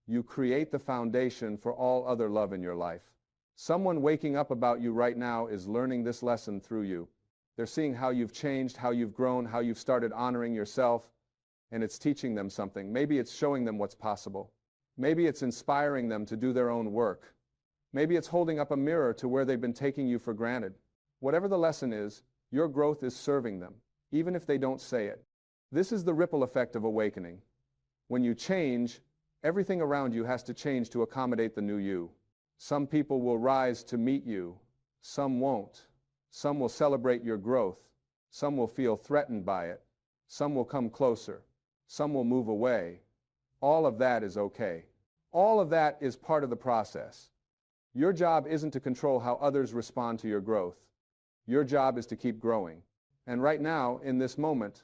you create the foundation for all other love in your life. Someone waking up about you right now is learning this lesson through you. They're seeing how you've changed, how you've grown, how you've started honoring yourself, and it's teaching them something. Maybe it's showing them what's possible. Maybe it's inspiring them to do their own work. Maybe it's holding up a mirror to where they've been taking you for granted. Whatever the lesson is, your growth is serving them, even if they don't say it. This is the ripple effect of awakening. When you change, everything around you has to change to accommodate the new you. Some people will rise to meet you. Some won't. Some will celebrate your growth. Some will feel threatened by it. Some will come closer. Some will move away. All of that is okay. All of that is part of the process. Your job isn't to control how others respond to your growth. Your job is to keep growing. And right now, in this moment,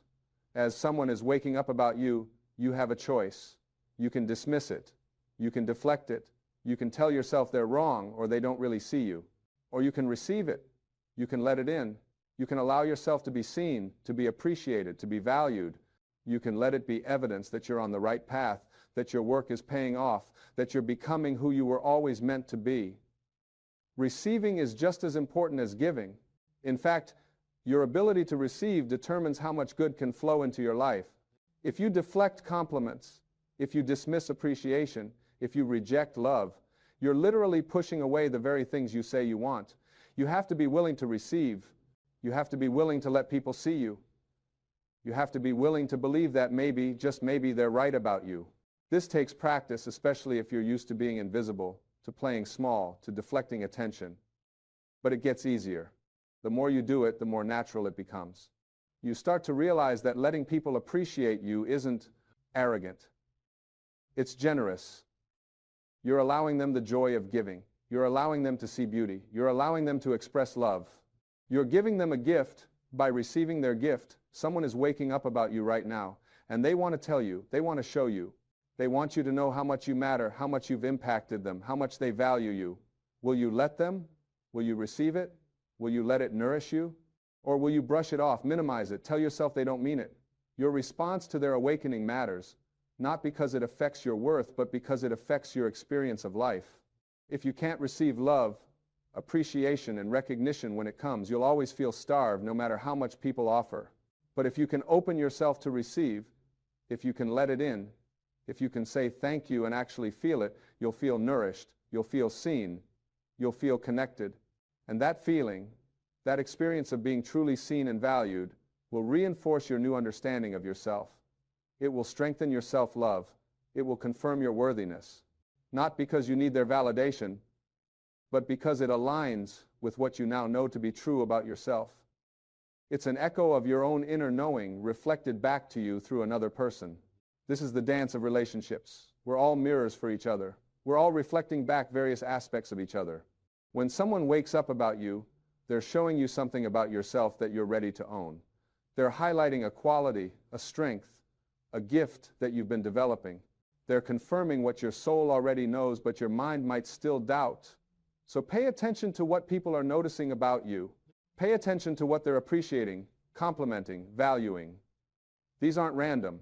as someone is waking up about you, you have a choice. You can dismiss it. You can deflect it. You can tell yourself they're wrong or they don't really see you. Or you can receive it. You can let it in. You can allow yourself to be seen, to be appreciated, to be valued. You can let it be evidence that you're on the right path, that your work is paying off, that you're becoming who you were always meant to be. Receiving is just as important as giving. In fact, your ability to receive determines how much good can flow into your life. If you deflect compliments, if you dismiss appreciation, if you reject love, you're literally pushing away the very things you say you want. You have to be willing to receive. You have to be willing to let people see you. You have to be willing to believe that maybe, just maybe, they're right about you. This takes practice, especially if you're used to being invisible, to playing small, to deflecting attention. But it gets easier. The more you do it, the more natural it becomes. You start to realize that letting people appreciate you isn't arrogant. It's generous. You're allowing them the joy of giving. You're allowing them to see beauty. You're allowing them to express love. You're giving them a gift by receiving their gift. Someone is waking up about you right now, and they want to tell you, they want to show you. They want you to know how much you matter, how much you've impacted them, how much they value you. Will you let them? Will you receive it? Will you let it nourish you? Or will you brush it off, minimize it, tell yourself they don't mean it? Your response to their awakening matters, not because it affects your worth, but because it affects your experience of life. If you can't receive love, appreciation, and recognition when it comes, you'll always feel starved no matter how much people offer. But if you can open yourself to receive, if you can let it in, if you can say thank you and actually feel it, you'll feel nourished, you'll feel seen, you'll feel connected. And that feeling, that experience of being truly seen and valued, will reinforce your new understanding of yourself. It will strengthen your self-love. It will confirm your worthiness. Not because you need their validation, but because it aligns with what you now know to be true about yourself. It's an echo of your own inner knowing reflected back to you through another person. This is the dance of relationships. We're all mirrors for each other. We're all reflecting back various aspects of each other. When someone wakes up about you, they're showing you something about yourself that you're ready to own. They're highlighting a quality, a strength, a gift that you've been developing. They're confirming what your soul already knows, but your mind might still doubt. So pay attention to what people are noticing about you. Pay attention to what they're appreciating, complimenting, valuing. These aren't random.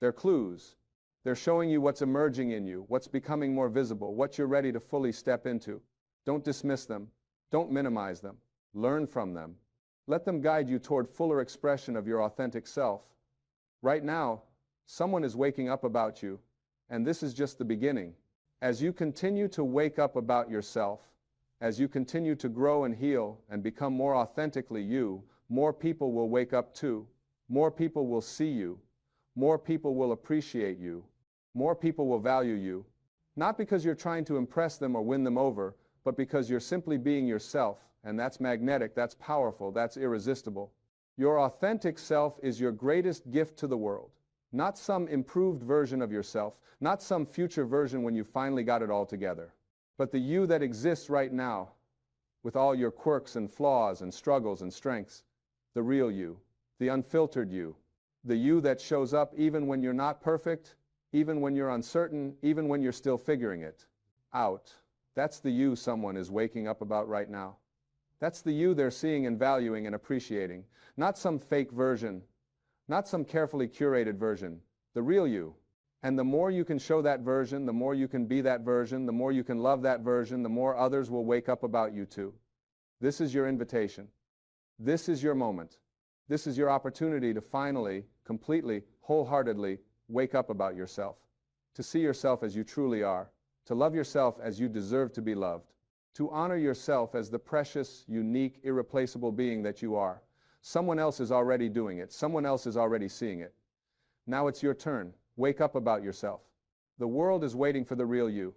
They're clues. They're showing you what's emerging in you, what's becoming more visible, what you're ready to fully step into. Don't dismiss them. Don't minimize them. Learn from them. Let them guide you toward fuller expression of your authentic self. Right now, someone is waking up about you, and this is just the beginning. As you continue to wake up about yourself, as you continue to grow and heal and become more authentically you, more people will wake up too. More people will see you. More people will appreciate you. More people will value you. Not because you're trying to impress them or win them over, but because you're simply being yourself, and that's magnetic, that's powerful, that's irresistible. Your authentic self is your greatest gift to the world. Not some improved version of yourself, not some future version when you finally got it all together, but the you that exists right now, with all your quirks and flaws and struggles and strengths, the real you, the unfiltered you, the you that shows up even when you're not perfect, even when you're uncertain, even when you're still figuring it out. That's the you someone is waking up about right now. That's the you they're seeing and valuing and appreciating, not some fake version, not some carefully curated version, the real you. And the more you can show that version, the more you can be that version, the more you can love that version, the more others will wake up about you too. This is your invitation. This is your moment. This is your opportunity to finally, completely, wholeheartedly wake up about yourself, to see yourself as you truly are, to love yourself as you deserve to be loved, to honor yourself as the precious, unique, irreplaceable being that you are. Someone else is already doing it. Someone else is already seeing it. Now it's your turn. Wake up about yourself. The world is waiting for the real you.